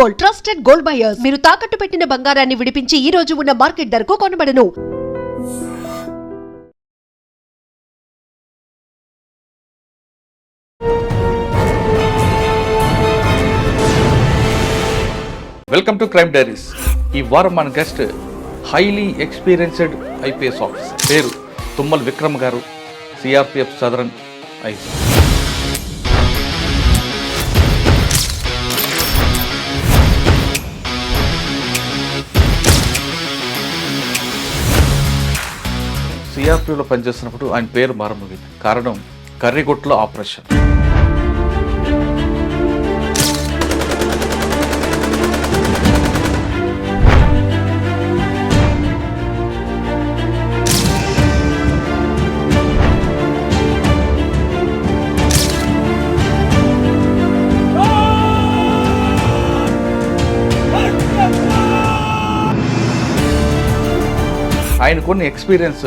Gold, trusted gold buyers. మీరు తాకట్టు పెట్టిన బంగారాన్ని విడిపించి ఈ రోజు ఉన్న మార్కెట్ ధరకు కొనబడను. Welcome to crime diaries. ఈ వారం మన guest highly experienced IPS officer, పేరు Tummala Vikram garu, CRPF southern IG. సిఆర్పిఎఫ్లో పనిచేస్తున్నప్పుడు ఆయన పేరు మారమోగింది. కారణం కర్రిగుట్టలో ఆపరేషన్. ఆయన కొన్ని ఎక్స్పీరియన్స్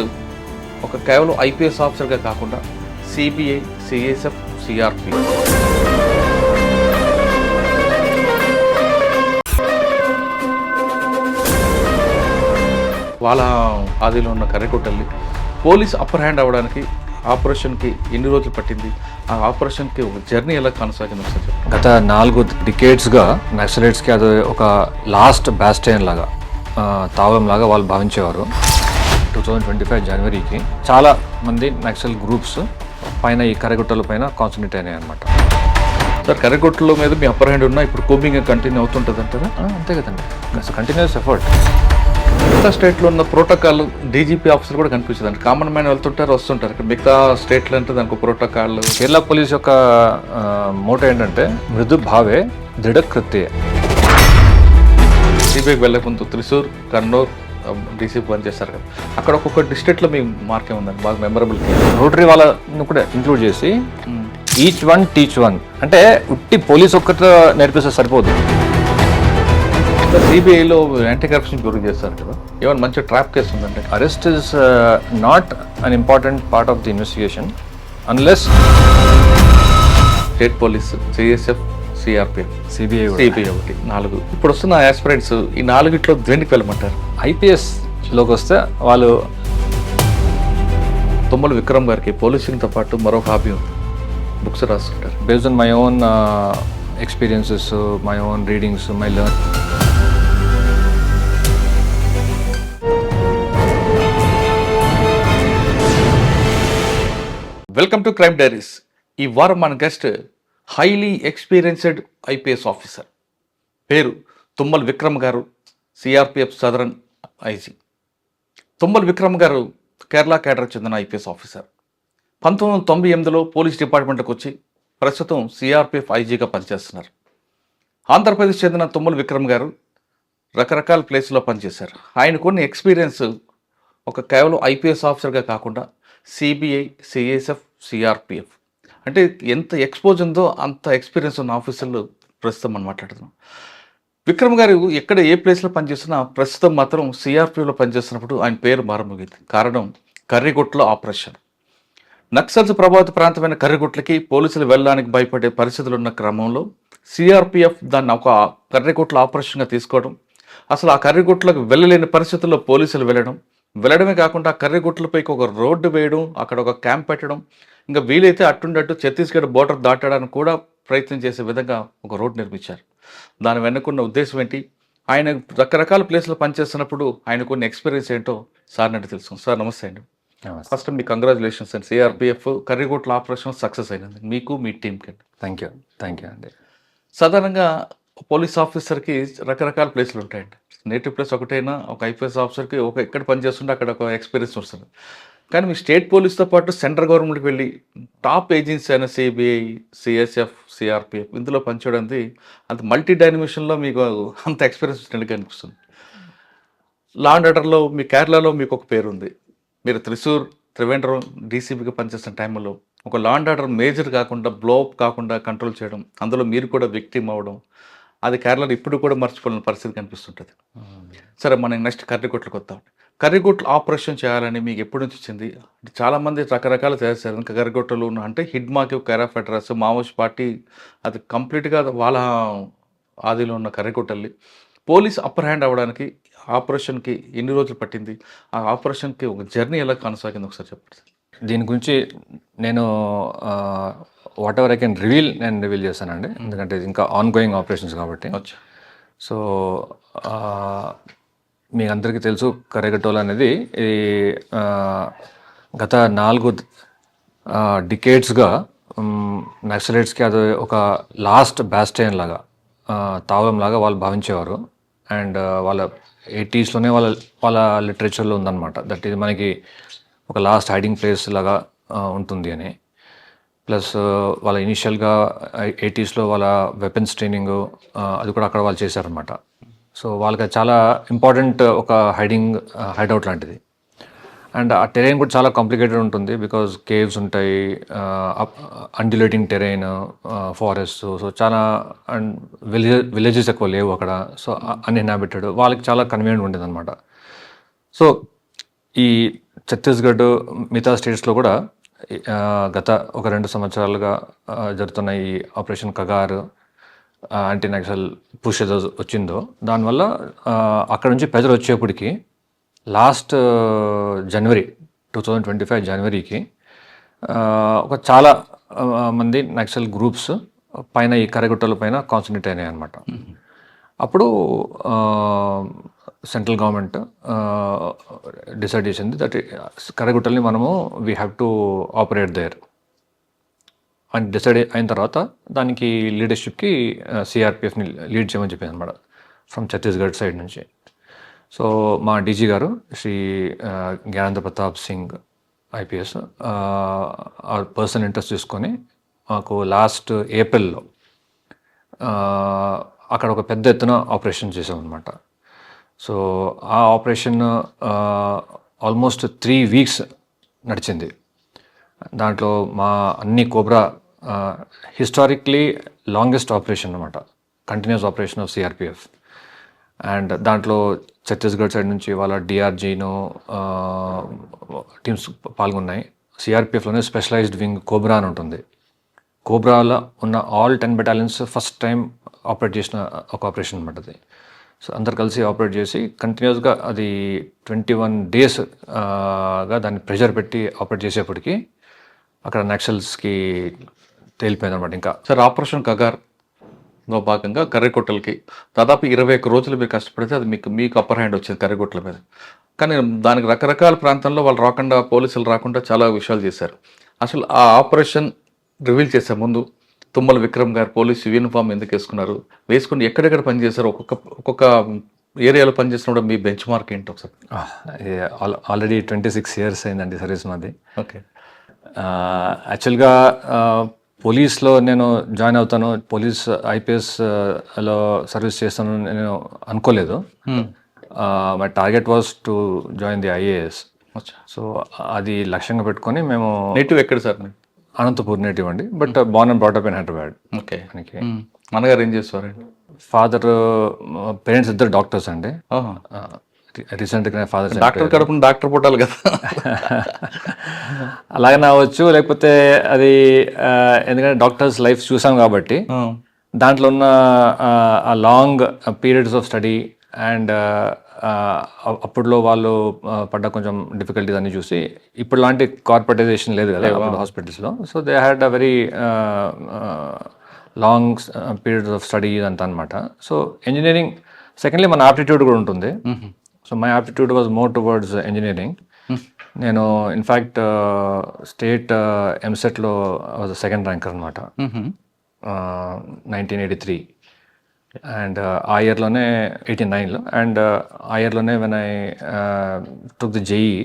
ఒక కేవలం ఐపీఎస్ ఆఫీసర్గా కాకుండా సిబిఐ, సిఎస్ఎఫ్, సిఆర్పి, వాళ్ళ ఆదిలో ఉన్న కర్రిగుట్టల్ని పోలీస్ అప్పర్ హ్యాండ్ అవ్వడానికి ఆపరేషన్కి ఎన్ని రోజులు పట్టింది, ఆ ఆపరేషన్కి ఒక జర్నీ ఎలా కొనసాగింది సార్? గత 4 డికేడ్స్గా నక్సలైట్స్కి అది ఒక లాస్ట్ బ్యాస్టైన్ లాగా, తావలం లాగా వాళ్ళు భావించేవారు. 2025 జనవరికి చాలా మంది నక్సల్ గ్రూప్స్ పైన ఈ కర్రిగుట్టల పైన కాన్సన్ట్రేట్ అయినాయి అనమాట. సార్, కర్రిగుట్టల మీద మీ అప్పర్ హ్యాండ్ ఉన్నా ఇప్పుడు కూంబింగ్ కంటిన్యూ అవుతుంటుంది అంటారా? అంతే కదండి, కంటిన్యూస్ ఎఫర్ట్. మిగతా స్టేట్లో ఉన్న ప్రోటోకాల్ డీజీపీ ఆఫీసర్ కూడా కనిపిస్తుంది అంటే కామన్ మ్యాన్ వెళ్తుంటారు వస్తుంటారు. ఇక్కడ మిగతా స్టేట్లో అంటే దానికి ప్రోటోకాల్. కేరళ పోలీస్ యొక్క మోటో ఏంటంటే మృదు భావే దృఢ కృత్యే. సిబిఐకి వెళ్ళే ముందు త్రిశూర్, కన్నూర్ డీసీపీ పనిచేస్తారు కదా, అక్కడ ఒక్కొక్క డిస్ట్రిక్ట్లో మీ మార్కే ఉందండి బాగా మెమరబుల్. రోటరీ వాళ్ళను కూడా ఇంక్లూడ్ చేసి ఈచ్ వన్ టీచ్ వన్ అంటే ఉట్టి పోలీస్ ఒక్కటి నేర్పిస్తే సరిపోదు. సిబిఐలో యాంటీ కరప్షన్ గురించి చేస్తారు కదా, ఏమైనా మంచి ట్రాప్ కేసు ఉందంటే? Arrest is not an important part of the investigation unless state police, CSF, CRPF, CBI ఒకటి 4. ఇప్పుడు వస్తున్న ఆస్పిరెంట్స్ ఈ 4 దేనికి వెళ్ళమంటారు? ఐపీఎస్లోకి వస్తే వాళ్ళు తుమ్మల విక్రమ్ గారికి పోలీసింగ్తో పాటు మరో హాబీ ఉంది, బుక్స్ రాస్తుంటారు. Based on my own experiences, my own readings, my learn. Welcome to crime diaries. ఈ వారం మన guest highly experienced IPS officer, పేరు Tummala Vikram garu, CRPF southern IG. Tummala Vikram garu Kerala కేడర్కి చెందిన ఐపీఎస్ ఆఫీసర్. 1998లో పోలీస్ డిపార్ట్మెంట్కి వచ్చి ప్రస్తుతం సిఆర్పిఎఫ్ ఐజీగా పనిచేస్తున్నారు. ఆంధ్రప్రదేశ్ చెందిన తుమ్మల విక్రమ్ గారు రకరకాల ప్లేస్లో పనిచేశారు. ఆయన కొన్ని ఎక్స్పీరియన్స్ ఒక కేవలం ఐపీఎస్ ఆఫీసర్గా కాకుండా సిబిఐ, సిఎస్ఎఫ్, సిఆర్పిఎఫ్ అంటే ఎంత ఎక్స్పోజ్ ఉందో అంత ఎక్స్పీరియన్స్ ఉన్న ఆఫీసర్లు ప్రస్తుతం మనం మాట్లాడుతున్నాం. విక్రమ్ గారు ఎక్కడ ఏ ప్లేస్లో పనిచేస్తున్నా ప్రస్తుతం మాత్రం సిఆర్పిఎఫ్లో పనిచేస్తున్నప్పుడు ఆయన పేరు మారమోగింది. కారణం కర్రిగుట్టలో ఆపరేషన్. నక్సల్స్ ప్రభావిత ప్రాంతమైన కర్రిగుట్లకి పోలీసులు వెళ్ళడానికి భయపడే పరిస్థితులు ఉన్న క్రమంలో సిఆర్పిఎఫ్ దాన్ని ఒక కర్రిగుట్ల ఆపరేషన్గా తీసుకోవడం, అసలు ఆ కర్రిగుట్లకు వెళ్ళలేని పరిస్థితుల్లో పోలీసులు వెళ్ళడమే కాకుండా ఆ కర్రిగుట్లపైకి ఒక రోడ్డు వేయడం, అక్కడ ఒక క్యాంప్ పెట్టడం, ఇంకా వీలైతే అట్టుండట్టు ఛత్తీస్గఢ్ బోర్డర్ దాటడానికి కూడా ప్రయత్నం చేసే విధంగా ఒక రోడ్ నిర్మించారు. దాని వెనుకున్న ఉద్దేశం ఏంటి, ఆయన రకరకాల ప్లేస్లో పనిచేస్తున్నప్పుడు ఆయన కొన్ని ఎక్స్పీరియన్స్ ఏంటో సార్ అంటే తెలుసు. సార్ నమస్తే అండి. ఫస్ట్ మీ కంగ్రాచులేషన్స్ అండి. సిఆర్పిఎఫ్ కర్రిగుట్ల ఆపరేషన్ సక్సెస్ అయినది మీకు, మీ టీంకి. థ్యాంక్ యూ అండి. సాధారణంగా పోలీస్ ఆఫీసర్కి రకరకాల ప్లేస్లు ఉంటాయండి. నేటివ్ ప్లేస్ ఒకటైనా ఒక ఐపీఎస్ ఆఫీసర్కి ఒక ఎక్కడ పనిచేస్తుంటే అక్కడ ఒక ఎక్స్పీరియన్స్ వస్తుంది. కానీ మీ స్టేట్ పోలీస్తో పాటు సెంట్రల్ గవర్నమెంట్కి వెళ్ళి టాప్ ఏజెన్సీ అయిన సిబిఐ, సిఎస్ఎఫ్, సిఆర్పిఎఫ్ ఇందులో పనిచేయడానికి అంత మల్టీ డైమెన్షన్లో మీకు అంత ఎక్స్పీరియన్స్ వచ్చినట్టుగా అనిపిస్తుంది. లా అండ్ ఆర్డర్లో మీ కేరళలో మీకు ఒక పేరు ఉంది. మీరు త్రిశూర్, త్రివేంద్రం డీసీపీగా పనిచేస్తున్న టైంలో ఒక లా అండ్ ఆర్డర్ మేజర్ కాకుండా బ్లోఅప్ కాకుండా కంట్రోల్ చేయడం, అందులో మీరు కూడా విక్టిమ్ అవ్వడం, అది కేరళలో ఇప్పుడు కూడా మర్చిపోలేని పరిస్థితి కనిపిస్తుంటుంది. సరే, మనం నెక్స్ట్ కర్రిగుట్లకు వద్దాం. కర్రిగుట్ల ఆపరేషన్ చేయాలని మీకు ఎప్పటి నుంచి వచ్చింది? చాలామంది రకరకాలు చేస్తారు. ఇంకా కర్రిగుట్టలు అంటే హిడ్మాకి care of address Maoist party అది కంప్లీట్గా వాళ్ళ ఆదిలో ఉన్న కర్రెకొట్టల్లి పోలీస్ అప్పర్ హ్యాండ్ అవ్వడానికి ఆపరేషన్కి ఎన్ని రోజులు పట్టింది, ఆ ఆపరేషన్కి ఒక జర్నీ ఎలా కొనసాగింది ఒకసారి చెప్పండి సార్. దీని గురించి నేను what ever I can reveal నేను రివీల్ చేస్తానండి, ఎందుకంటే ఇది ఇంకా ఆన్ గోయింగ్ ఆపరేషన్స్ కాబట్టి. అచ్చా. సో మీ అందరికీ తెలుసు కర్రెగట్టోల్ అనేది ఈ గత 4 డికేడ్స్గా నక్సలైట్స్కి అది ఒక లాస్ట్ బ్యాస్టైన్ లాగా, తావలం లాగా వాళ్ళు భావించేవారు. అండ్ వాళ్ళ 80స్లోనే వాళ్ళ లిటరేచర్లో ఉందన్నమాట, దట్ ఇది మనకి ఒక లాస్ట్ హైడింగ్ ప్లేస్ లాగా ఉంటుంది అని. ప్లస్ వాళ్ళ ఇనిషియల్గా 80స్లో వాళ్ళ వెపన్స్ ట్రైనింగ్ అది కూడా అక్కడ వాళ్ళు చేశారనమాట. సో వాళ్ళకి చాలా ఇంపార్టెంట్ ఒక హైడౌట్ లాంటిది. అండ్ ఆ టెరైన్ కూడా చాలా కాంప్లికేటెడ్ ఉంటుంది, బికాజ్ కేవ్స్ ఉంటాయి, అండ్యులేటింగ్ టెరైన్, ఫారెస్ట్. సో చాలా అండ్ విలేజెస్ ఎక్కువ లేవు అక్కడ. సో అన్ఇన్హాబిటెడ్, వాళ్ళకి చాలా కన్వీనియంట్ ఉండేది అనమాట. సో ఈ ఛత్తీస్గఢ్ మిగతా స్టేట్స్లో కూడా గత ఒక 2 సంవత్సరాలుగా జరుగుతున్న ఈ operation Kagar anti Naxal push ఏదో వచ్చిందో, దానివల్ల అక్కడ నుంచి ప్రజలు వచ్చేప్పటికి లాస్ట్ జనవరి 2025 జనవరికి ఒక చాలా మంది నక్సల్ గ్రూప్స్ పైన ఈ కర్రెగట్టల పైన కాన్సన్ట్రేట్ అయినాయి అనమాట. అప్పుడు సెంట్రల్ గవర్నమెంట్ డిసైడ్ చేసింది దట్ కర్రెగట్టల్ని మనము we have to operate there అని డిసైడ్ అయిన తర్వాత దానికి లీడర్షిప్కి సిఆర్పిఎఫ్ని లీడ్ చేయమని చెప్పింది అనమాట ఫ్రమ్ ఛత్తీస్గఢ్ సైడ్ నుంచి. సో మా డీజీ గారు శ్రీ జ్ఞానేంద్ర ప్రతాప్ సింగ్ ఐపీఎస్ ఆ పర్సనల్ ఇంట్రెస్ట్ తీసుకొని మాకు లాస్ట్ ఏప్రిల్లో అక్కడ ఒక పెద్ద ఎత్తున ఆపరేషన్ చేసామన్నమాట. సో ఆ ఆపరేషన్ ఆల్మోస్ట్ 3 వీక్స్ నడిచింది. దాంట్లో మా అన్ని కోబ్రా హిస్టారిక్లీ లాంగెస్ట్ ఆపరేషన్ అనమాట, continuous operation of CRPF. And దాంట్లో ఛత్తీస్గఢ్ సైడ్ నుంచి వాళ్ళ డిఆర్జీను టీమ్స్ పాల్గొన్నాయి. సిఆర్పిఎఫ్లోనే స్పెషలైజ్డ్ వింగ్ కోబ్రా అని ఉంటుంది. కోబ్రాలో ఉన్న all 10 battalions first time operate చేసిన ఒక ఆపరేషన్ అనమాట అది. సో అందరు కలిసి ఆపరేట్ చేసి కంటిన్యూస్గా అది 21 days దాన్ని ప్రెషర్ పెట్టి ఆపరేట్ చేసేప్పటికి అక్కడ నక్సల్స్కి తేలిపోయింది అనమాట. ఇంకా సార్, ఆపరేషన్ కగార్లో భాగంగా కర్రెకొట్టలకి దాదాపు 21 రోజులు మీరు కష్టపడితే అది మీకు అప్పర్ హ్యాండ్ వచ్చింది కర్రెకొట్టల మీద. కానీ దానికి రకరకాల ప్రాంతాల్లో వాళ్ళు రాకుండా, పోలీసులు రాకుండా చాలా విషయాలు చేశారు. అసలు ఆ ఆపరేషన్ రివీల్ చేసే ముందు తుమ్మల విక్రమ్ గారు పోలీసు యూనిఫామ్ ఎందుకు వేసుకున్నారు, వేసుకుని ఎక్కడెక్కడ పనిచేశారు, ఒక్కొక్క ఏరియాలో పనిచేసినప్పుడు మీ బెంచ్ మార్క్ ఏంటి ఒకసారి? ఆల్రెడీ 26 years అయిందండి సర్వీస్ మాది. ఓకే. యాక్చువల్గా పోలీస్లో నేను జాయిన్ అవుతాను, పోలీస్ ఐపీఎస్లో సర్వీస్ చేస్తాను నేను అనుకోలేదు. My target was to join the IAS. So అది లక్ష్యంగా పెట్టుకొని మేము. నేటివ్ ఎక్కడ సార్? అనంతపూర్ నేటివ్ అండి, but born and brought up in Hyderabad. Okay. నాన్నగారు ఏం చేస్తారండి? ఫాదర్, పేరెంట్స్ ఇద్దరు డాక్టర్స్ అండి. రీసెంట్గా ఫాదర్ డాక్టర్ కడుపున డాక్టర్ పుట్టాలి కదా. అలాగనే అవ్వచ్చు, లేకపోతే అది ఎందుకంటే డాక్టర్స్ లైఫ్ చూసాం కాబట్టి దాంట్లో ఉన్న ఆ long periods of study and అప్పుడులో వాళ్ళు పడ్డ కొంచెం డిఫికల్టీస్ అన్ని చూసి, ఇప్పుడు లాంటి కార్పొరేటైజేషన్ లేదు కదా అప్పుడు హాస్పిటల్స్లో. So they had a very long periods of study అంతా అనమాట. సో ఇంజనీరింగ్, సెకండ్లీ మన ఆప్టిట్యూడ్ కూడా ఉంటుంది. So my aptitude was more towards engineering. నేను ఇన్ఫ్యాక్ట్ స్టేట్ ఎంసెట్లో వాజ్ సెకండ్ ర్యాంకర్ అనమాట 1983. అండ్ ఆ ఇయర్లోనే 89లో, అండ్ ఆ ఇయర్లోనే when I took the JEE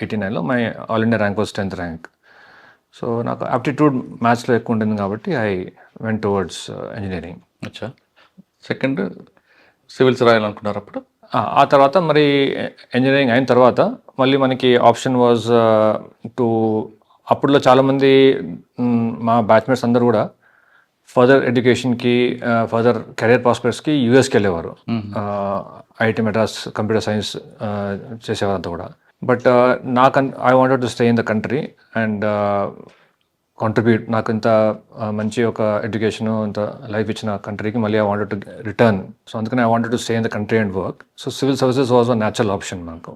89లో my all India rank was 10th rank. So నాకు ఆప్టిట్యూడ్ మ్యాథ్స్లో ఎక్కువ ఉంటుంది కాబట్టి ఐ వెంట్ టువర్డ్స్ ఇంజనీరింగ్. అచ్చా. సెకండ్ సివిల్స్ రాయాలనుకున్నారు అప్పుడు? ఆ తర్వాత మరి ఇంజనీరింగ్ అయిన తర్వాత మళ్ళీ మనకి ఆప్షన్ వాజ్ టు, అప్పుడులో చాలామంది మా బ్యాచ్మేట్స్ అందరూ కూడా ఫర్దర్ ఎడ్యుకేషన్కి, ఫర్దర్ కెరియర్ ప్రాస్పెక్ట్స్కి యూఎస్కి వెళ్ళేవారు. ఐఐటి మెడ్రాస్ కంప్యూటర్ సైన్స్ చేసేవారంతా కూడా. But I wanted to stay in the country and contribute, నాకు ఇంత మంచి ఒక ఎడ్యుకేషన్, ఇంత లైఫ్ ఇచ్చిన కంట్రీకి మళ్ళీ I wanted to return. So అందుకని I wanted to stay in the country and work. So civil services was a natural option నాకు.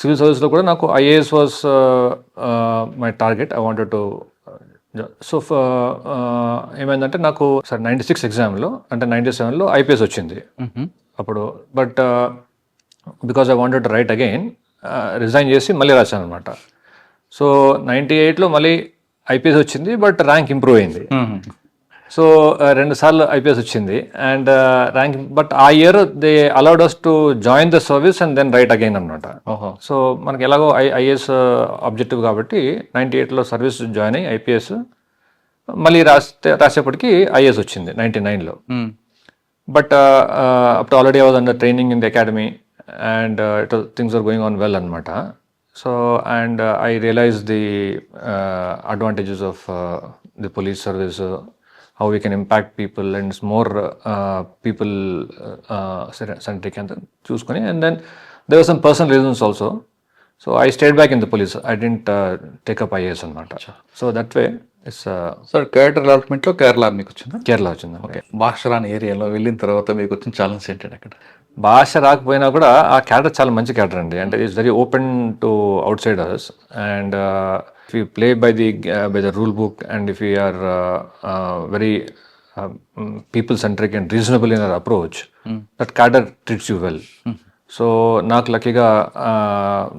సివిల్ సర్వీస్లో కూడా నాకు IAS was my target. I wanted to so ఏమైందంటే నాకు 96 ఎగ్జామ్లో అంటే 97లో ఐపీఎస్ వచ్చింది అప్పుడు. But because I wanted to write again resign చేసి మళ్ళీ రాశాను అనమాట. సో 98లో మళ్ళీ ఐపీఎస్ వచ్చింది, బట్ ర్యాంక్ ఇంప్రూవ్ అయింది. సో 2 సార్లు ఐపీఎస్ వచ్చింది అండ్ ర్యాంక్, బట్ ఆ year they allowed us to join the service and then write again అనమాట. సో మనకి ఎలాగో ఐఏఎస్ ఆబ్జెక్టివ్ కాబట్టి 98లో సర్వీస్ జాయిన్ అయ్యి ఐపీఎస్ మళ్ళీ రాసేపటికి ఐఏఎస్ వచ్చింది 99లో. బట్ అప్పుడు already I was under training in the academy and things are going on well అనమాట. So and I realise the advantages of the police service, how we can impact people and it's more people centric and చూసుకొని, and then there were some personal reasons also. So I stayed back in the police. I didn't take up IAS అనమాట. So that way it's sir cadre డెవలప్మెంట్లో కేరళ మీకు వచ్చిందా? కేరళ వచ్చింది. Okay. భాష రాని ఏరియాలో వెళ్ళిన తర్వాత మీకు వచ్చిన ఛాలెంజ్ ఏంటంటే అక్కడ భాష రాకపోయినా కూడా ఆ క్యాడర్ చాలా మంచి క్యాడర్ అండి. అంటే it's very open to outsiders and if you play by the rule book and if you are very people centric and reasonable in our approach, that cadre treats you well. So నాకు లక్కీగా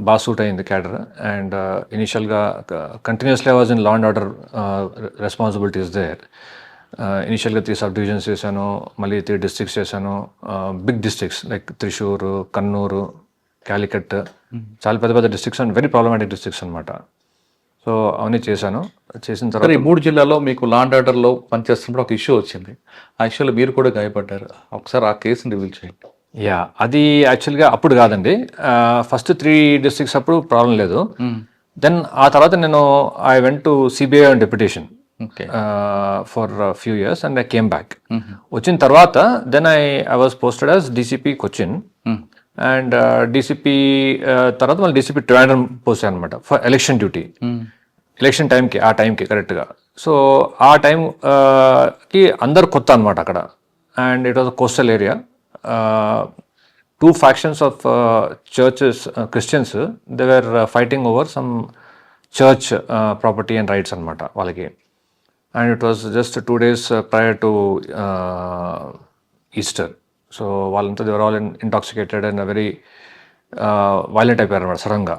బాగా suit అయింది cadre. And ఇనిషియల్గా continuously I was in law and order responsibilities there. ఇనిషియల్గా 3 sub divisions చేశాను, మళ్ళీ 3 districts చేశాను. Big districts like Thrissur, Kannur, Calicut, చాలా పెద్ద పెద్ద districts and very problematic districts అనమాట. సో అవన్నీ చేశాను. చేసిన తర్వాత ఈ 3 జిల్లాలో మీకు లా అండ్ ఆర్డర్లో పనిచేస్తున్నప్పుడు ఒక ఇష్యూ వచ్చింది. ఆ ఇష్యూలో మీరు కూడా గాయపడ్డారు. ఒకసారి ఆ కేసుని రివీల్ చేయండి. యా, అది యాక్చువల్గా అప్పుడు కాదండి. ఫస్ట్ 3 డిస్ట్రిక్ట్స్ అప్పుడు ప్రాబ్లం లేదు. దెన్ ఆ తర్వాత నేను I went to CBI on deputation for few years and I came back. వచ్చిన తర్వాత then I was posted as DCP Cochin and DCP తర్వాత మళ్ళీ డీసీపీ ట్రివాండ్రం పోస్ట్ అనమాట ఫర్ ఎలక్షన్ డ్యూటీ. ఎలక్షన్ టైంకి, ఆ టైంకి కరెక్ట్గా. సో ఆ టైంకి అందరు కొత్త అనమాట అక్కడ. And it was a coastal area. 2 factions of churches, Christians, they were fighting over some church property and rights అనమాట వాళ్ళకి. And it was just 2 days prior to Easter. So వాళ్ళంతా they were all intoxicated and very violent అయిపోయారు అనమాట సడన్గా.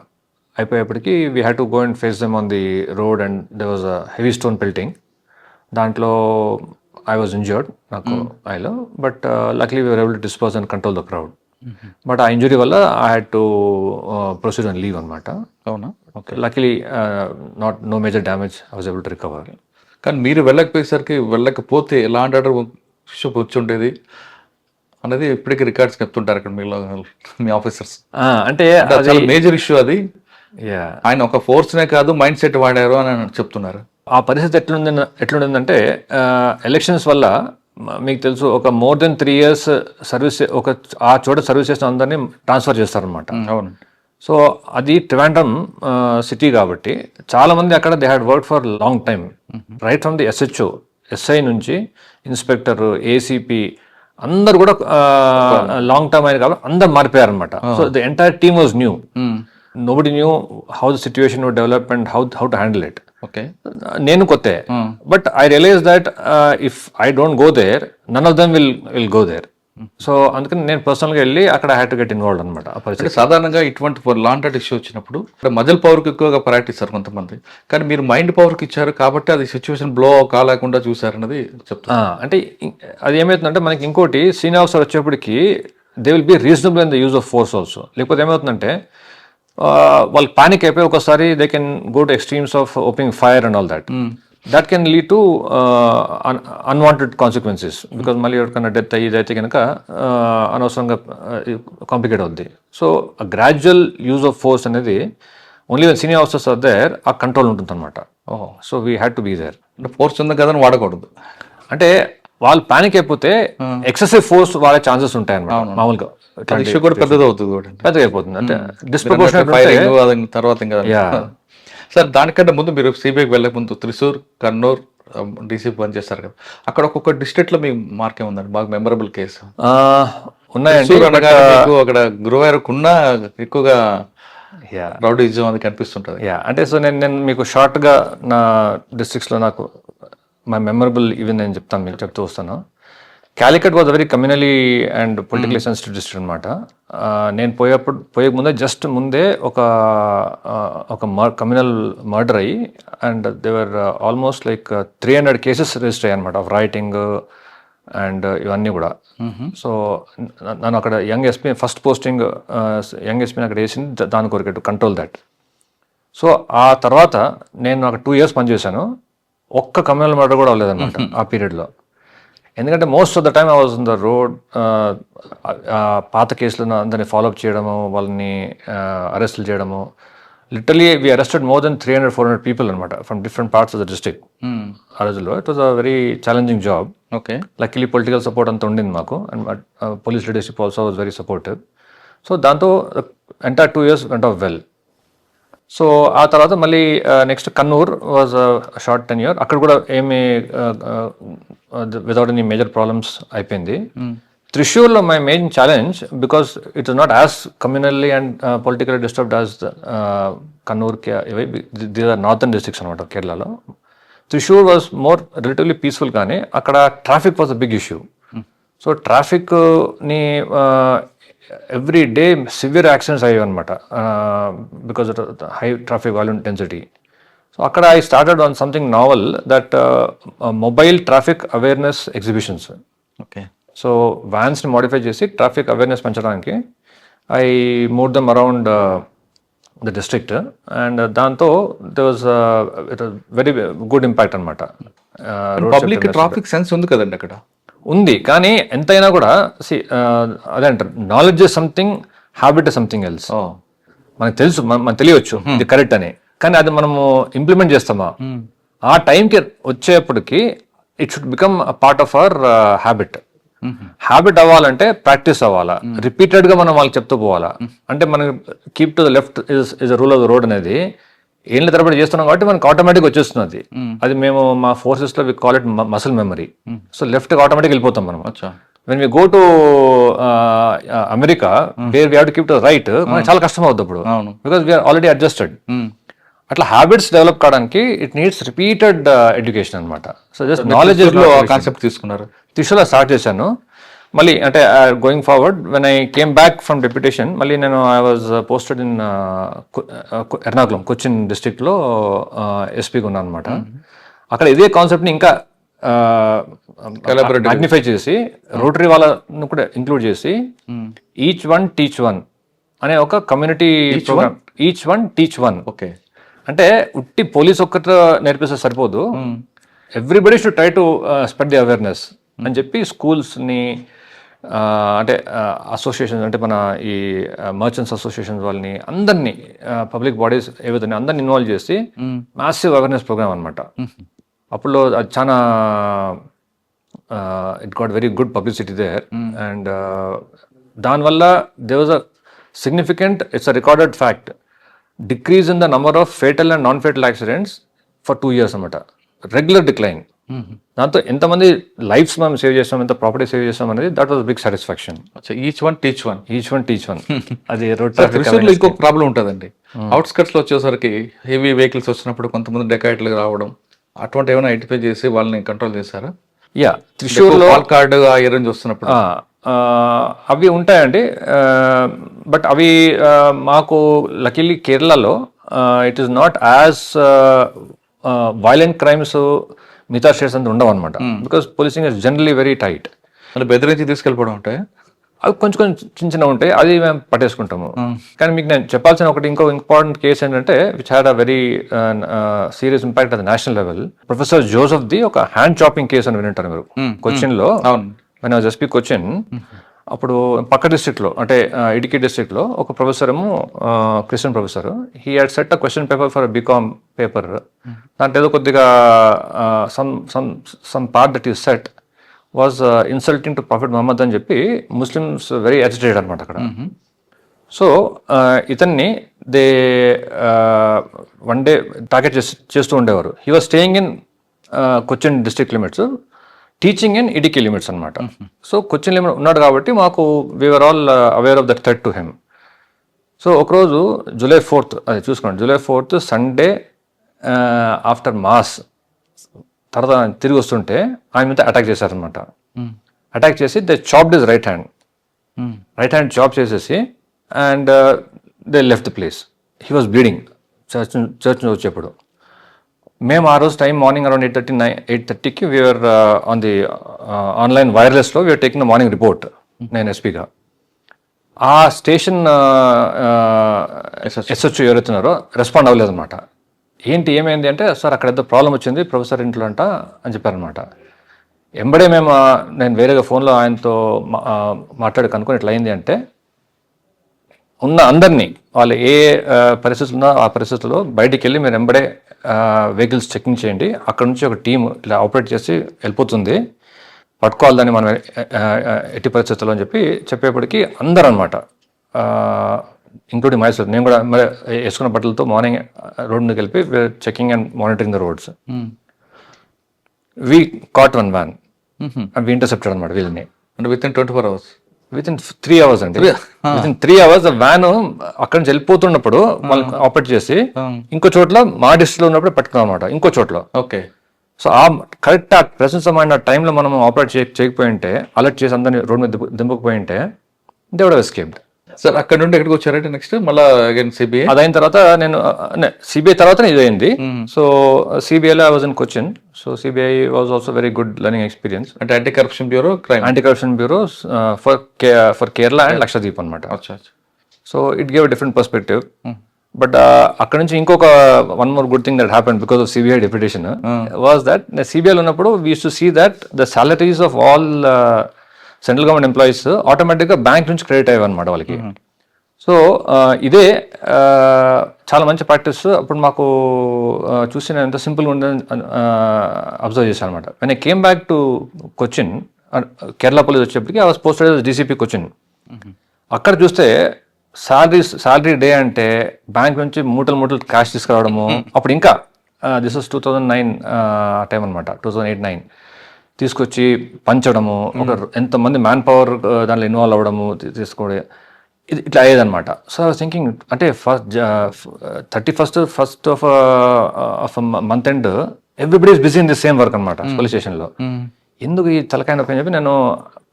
అయిపోయేప్పటికీ we had to go and face them on the road and they was a heavy stone pelting. దాంట్లో I was injured, నాకు ఐలో, but luckily we were able to dispose and control the crowd. But ఆ injury వల్ల I had to proceed and leave అనమాట. అవునా? Okay. Luckily no major damage, I was able to recover. కానీ మీరు వెళ్ళకపోతే లా and order issue వచ్చి ఉండేది అనేది ఇప్పటికీ రికార్డ్స్ చెప్తుంటారు అక్కడ మీ ఆఫీసర్స్. అంటే చాలా మేజర్ ఇష్యూ అది. యా, ఆయన ఒక ఫోర్స్నే కాదు మైండ్ సెట్ వాడారు అని చెప్తున్నారు. ఆ పరిస్థితి ఎట్లుండిందంటే ఎలక్షన్స్ వల్ల మీకు తెలుసు ఒక మోర్ దెన్ 3 years సర్వీస్ ఆ చోట సర్వీస్ చేసిన అందరినీ ట్రాన్స్ఫర్ చేస్తారనమాట. అవును. సో అది ట్రివాండ్రం సిటీ కాబట్టి చాలామంది అక్కడ they had work for long time, right from the SHO, SI నుంచి ఇన్స్పెక్టర్, ఏసీపీ అందరు కూడా లాంగ్ టర్మ్ అయిన కాబట్టి అందరు మారిపోయారు అనమాట. So the entire team was new. Nobody knew how the situation would develop and how to handle it. Okay. నేను కొత్తే, but I realise that if I don't go there none of them will go there. So అందుకని నేను పర్సనల్గా వెళ్ళి అక్కడ had to get involve అనమాట. సాధారణంగా ఇటువంటి లాండ్ ఆర్డర్ ఇష్యూ వచ్చినప్పుడు మజిల్ పవర్కి ఎక్కువగా ప్రయారిటీ ఇస్తారు కొంతమంది, కానీ మీరు మైండ్ పవర్కి ఇచ్చారు కాబట్టి అది సిచ్యువేషన్ బ్లో కాలేకుండా చూసారన్నది చెప్తాను. అంటే అది ఏమవుతుందంటే మనకి ఇంకోటి సీనియర్ ఆఫీసర్ వచ్చేప్పటికి they will be reasonable in the use of force also. లేకపోతే ఏమవుతుందంటే వాళ్ళు పానిక్ అయిపోయి ఒకసారి they can go to extremes of opening fire and all that. That can lead to unwanted consequences. Because మళ్ళీ ఎవరికైనా death అయ్యేదైతే కనుక అనవసరంగా కాంప్లికేట్ అవుద్ది. So gradual use of force అనేది only when senior officers are there ఆ control ఉంటుంది అనమాట. So we had to be there. అంటే ఫోర్స్ ఉంది కదా వాడకూడదు. అంటే వాళ్ళు పానిక్ అయిపోతే ఎక్సెసివ్ ఫోర్స్ వాడే ఛాన్సెస్ ఉంటాయి అన్నమాట. మామూలుగా కూడా పెద్దది అవుతుంది, పెద్దగా అయిపోతుంది. అంటే డిస్ప్రపోర్షనేట్ తర్వాత ఇంకా. సార్ దానికంటే ముందు మీరు సిబిఐకి వెళ్ళక ముందు త్రిశూర్, కన్నూర్ డీసీపీ పనిచేస్తారు కదా, అక్కడ ఒక్కొక్క డిస్ట్రిక్ట్లో మీ మార్కే ఉందండి బాగా మెమరబుల్ కేసు. ఉన్నాయండి. త్రిశూర్ అనగానే మీకు అక్కడ గురువారకున్న ఎక్కువగా యా రౌడీజం అది కనిపిస్తుంటుంది. యా అంటే సో నేను మీకు షార్ట్గా నా డిస్ట్రిక్ట్స్లో నాకు మై మెమరబుల్ ఈవెన్ నేను చెప్తాను, మీకు చెప్తూ వస్తాను. Calicut was very communally and politically sensitive district అనమాట. నేను పోయే ముందే జస్ట్ ముందే ఒక కమ్యూనల్ మర్డర్ అయ్యి and there were almost like 300 cases registered అయ్యాయి అనమాట ఆఫ్ రైటింగ్ అండ్ ఇవన్నీ కూడా. సో నన్ను అక్కడ young SP first posting young ఎస్పీని అక్కడ వేసింది దాని కొరకు టు కంట్రోల్ దట్. సో ఆ తర్వాత నేను అక్కడ 2 years పనిచేశాను. ఒక్క కమ్యూనల్ మర్డర్ కూడా అవ్వలేదన్నమాట ఆ పీరియడ్లో. ఎందుకంటే most of the time I was on the road. పాత కేసులను అందరినీ ఫాలోఅప్ చేయడము, వాళ్ళని అరెస్టులు చేయడము. Literally we arrested more than 300-400 people అనమాట from different parts of the district ఆ రోజుల్లో. It was a very challenging job. Okay. Luckily political support అంతా ఉండింది మాకు and police leadership also was very supportive. So దాంతో entire 2 years went off well. So ఆ తర్వాత మళ్ళీ next Kannur was short tenure. అక్కడ కూడా ఏమి వితౌట్ ఎనీ మేజర్ ప్రాబ్లమ్స్ అయిపోయింది. త్రిశూర్లో my main challenge because it is not as communally and political disturbed as Kannur, these are northern districts అనమాట కేరళలో. Thrissur was more relatively peaceful, కానీ అక్కడ traffic was a big issue. So ట్రాఫిక్ని every day severe accidents అయ్యాయి అనమాట because of high traffic volume density. So అక్కడ I started on something novel that mobile traffic awareness exhibitions. Okay. So వ్యాన్స్ని modify చేసి traffic awareness పెంచడానికి I move them around the district and దాంతో they was very good impact అనమాట. Public traffic sense ఉంది కదండి అక్కడ. ఉంది, కానీ ఎంతైనా కూడా అదే అంటారు, knowledge is something, habit is something else. మనకు తెలుసు, మనకు తెలియవచ్చు ఇది కరెక్ట్ అని, కానీ అది మనము ఇంప్లిమెంట్ చేస్తామా ఆ టైంకి వచ్చేప్పటికి it should become a part of our habit. Habit అవ్వాలంటే ప్రాక్టీస్ అవ్వాలా, రిపీటెడ్గా మనం వాళ్ళకి చెప్తూ పోవాలా. అంటే మనకి keep to the left is the rule of the road అనేది ఏళ్ళ తరబడి చేస్తున్నాం కాబట్టి మనకు ఆటోమేటిక్ వచ్చేస్తున్నది. అది మేము మా ఫోర్సెస్లో we call it muscle memory. So లెఫ్ట్కి ఆటోమేటిక్ వెళ్ళిపోతాం మనం. When we go to America where we have to keep to right, మనకి చాలా కష్టం అవుతుంది అప్పుడు, బికాస్ వీఆర్ ఆల్రెడీ అడ్జస్టెడ్. అట్లా హ్యాబిట్స్ డెవలప్ కావడానికి ఇట్ నీడ్స్ రిపీటెడ్ ఎడ్యుకేషన్ అనమాట. సో జస్ట్ నాలెడ్జ్ కాన్సెప్ట్ తీసుకున్నారు. త్రిశూర్లో స్టార్ట్ చేశాను. మళ్ళీ అంటే going forward when I came back from deputation, మళ్ళీ నేను I was posted in Ernakulam, Cochin డిస్ట్రిక్ట్లో ఎస్పీగా ఉన్నాను అనమాట. అక్కడ ఇదే కాన్సెప్ట్ని ఇంకా మ్యాగ్నిఫై చేసి రోటరీ వాళ్ళను కూడా ఇంక్లూడ్ చేసి ఈచ్ వన్ టీచ్ వన్ అనే ఒక community program. Each one teach one. Okay. అంటే ఉట్టి పోలీస్ ఒక్కటి నేర్పిస్తే సరిపోదు, everybody should try to spread the awareness అని చెప్పి స్కూల్స్ని అంటే అసోసియేషన్స్, అంటే మన ఈ మర్చెంట్స్ అసోసియేషన్స్ వాళ్ళని అందరినీ, పబ్లిక్ బాడీస్ ఏవైతే అందరిని ఇన్వాల్వ్ చేసి మ్యాసివ్ అవేర్నెస్ ప్రోగ్రామ్ అనమాట. అప్పుడు అది చాలా it got very good publicity there. And దానివల్ల they was a significant, it's a recorded fact, decrease in the number of fatal and non fatal accidents for 2 years అనమాట. Regular decline. దాంతో ఎంతమంది lifes మనం save చేస్తాం, ఎంత property save చేస్తాం అనేది that was big satisfaction. Each one teach one. Each one teach one. అది త్రిశూర్లో ఇంకొక ప్రాబ్లం ఉంటుందండి. అవుట్స్కట్స్లో వచ్చేసరికి హెవీ వెహికల్స్ వచ్చినప్పుడు కొంతమంది డెకాయిట్లు రావడం, అటువంటి ఏమైనా ఐడెంటిఫై చేసి వాళ్ళని కంట్రోల్ చేశారా? యా, త్రిశూర్లో కార్డు ఆ ఏరియా చూస్తున్నప్పుడు అవి ఉంటాయండి. బట్ అవి మాకు లక్కీలీ కేరళలో it is not as violent crimes మిగతా స్టేట్స్ అంతా ఉండవు అనమాట. Because policing is generally very tight. అంటే బెదిరించి తీసుకెళ్ళిపోవడం ఉంటాయి, అవి కొంచెం కొంచెం చిన్న చిన్న ఉంటాయి, అది మేము పట్టేసుకుంటాము. కానీ మీకు నేను చెప్పాల్సిన ఒకటి ఇంకో ఇంపార్టెంట్ కేసు ఏంటంటే which had a very serious impact at the national level. Professor Joseph the ఒక హ్యాండ్ చాపింగ్ కేసు అని వింటారు మీరు కొచ్చిన్లో. When I was SP Cochin, అప్పుడు పక్క డిస్ట్రిక్ట్లో అంటే ఇడికి డిస్ట్రిక్ట్లో ఒక ప్రొఫెసర్ ఏమో Christian professor, he had set a question paper for BCom paper. దాంట్లో ఏదో కొద్దిగా some part that is set was insulting to prophet Muhammad అని చెప్పి ముస్లిమ్స్ వెరీ అజిటేటెడ్ అనమాట అక్కడ. సో ఇతన్ని దే వన్ డే టార్గెట్ చేస్తూ ఉండేవారు. He was staying in Cochin district limits, teaching in Idukki limits అనమాట. సో కొచ్చిన్ లిమిట్ ఉన్నాడు కాబట్టి మాకు we are all aware of that threat to him. So ఒకరోజు July 4th, అది చూసుకోండి, July 4th Sunday after mass తర్వాత తిరిగి వస్తుంటే ఆయన మీద అటాక్ చేశారనమాట. అటాక్ చేసి they chopped his right hand chop చేసేసి and they left the place. He was bleeding church నుంచి వచ్చేప్పుడు. మేము ఆ రోజు టైం మార్నింగ్ అరౌండ్ 8:30కి వీఆర్ ఆన్ ది ఆన్లైన్ వైర్లెస్లో we are taking the morning report. నేను ఎస్పీగా ఆ స్టేషన్ ఎస్హెచ్ ఎవరైతున్నారో రెస్పాండ్ అవ్వలేదన్నమాట. ఏంటి ఏమైంది అంటే, సార్ అక్కడ ఏదో ప్రాబ్లం వచ్చింది ప్రొఫెసర్ ఇంట్లో అంట అని చెప్పారనమాట. ఎంబడే నేను వేరేగా ఫోన్లో ఆయనతో మాట్లాడి కనుక్కొని ఇట్లా అయింది అంటే, ఉన్న అందరినీ వాళ్ళు ఏ పరిస్థితులు ఉన్నా ఆ పరిస్థితుల్లో బయటికి వెళ్ళి మీరు ఎంబడే వెహికల్స్ చెకింగ్ చేయండి, అక్కడ నుంచి ఒక టీం ఇలా ఆపరేట్ చేసి వెళ్ళిపోతుంది, పట్టుకోవాలని మనం ఎట్టి పరిస్థితుల్లో అని చెప్పేప్పటికీ అందరూ అనమాట, ఇంక్లూడింగ్ మైసెల్ఫ్, నేను కూడా వేసుకున్న బట్టలతో మార్నింగ్ రోడ్ మీద వెళ్ళి checking and monitoring the roads. We caught one van, we intercepted అనమాట వీళ్ళని. అంటే within 24 hours, within 3 hours అండి. విత్ ఇన్ 3 hours వ్యాన్ అక్కడి నుంచి వెళ్ళిపోతున్నప్పుడు వాళ్ళు ఆపరేట్ చేసి ఇంకో చోట్ల మా డిస్ట్రిక్ట్లో ఉన్నప్పుడు పట్టుకున్నాం అనమాట, ఇంకో చోట్ల. ఓకే. సో కరెక్ట్ ఆ ప్రెసెన్స్ ఆఫ్ మైండ్ ఆ టైంలో మనం ఆపరేట్ చేయకపోయి ఉంటే, అలర్ట్ చేసి అందరినీ రోడ్ మీద దింపకపోయి ఉంటే they would have escaped. Sir అక్కడ నుండి ఎక్కడికి వచ్చారంటే నెక్స్ట్ మళ్ళీ అగైన్ సిబిఐ? అదైన తర్వాత నేను సిబిఐ తర్వాత ఇది అయింది. సో సిబిఐలో I was in Cochin. So CBI was also very good learning experience. అంటే anti corruption bureau, for Kerala and Lakshadweep అనమాట. So it gave different perspective. But అక్కడ నుంచి ఇంకొక one more good thing that happened because of CBI deputation was that సిబిఐలో ఉన్నప్పుడు we use to see that the salaries of all central government employees ఆటోమేటిక్గా bank నుంచి credit అయ్యాయి అనమాట వాళ్ళకి. సో ఇదే చాలా మంచి ప్రాక్టీస్. అప్పుడు మాకు చూసి నేను ఎంత సింపుల్గా ఉందని అబ్జర్వ్ చేశాను అనమాట. When I came back to Cochin, Kerala police వచ్చేప్పటికి I was posted as DCP Cochin. అక్కడ చూస్తే శాలరీ డే అంటే బ్యాంక్ నుంచి మూటలు క్యాష్ తీసుకురావడము. అప్పుడు ఇంకా దిస్ వాజ్ 2009 టైం అనమాట, 2008-9 తీసుకొచ్చి పంచడము, ఒక ఎంతమంది మ్యాన్ పవర్ దాంట్లో ఇన్వాల్వ్ అవ్వడము, తీసుకోవడం, ఇది ఇట్లా అయ్యేదన్నమాట. సో ఐ వాజ్ థింకింగ్ అంటే first of month end everybody is busy in the same work అనమాట పోలీస్ స్టేషన్లో. ఎందుకు ఈ తలకాయ నొప్పి అని చెప్పి నేను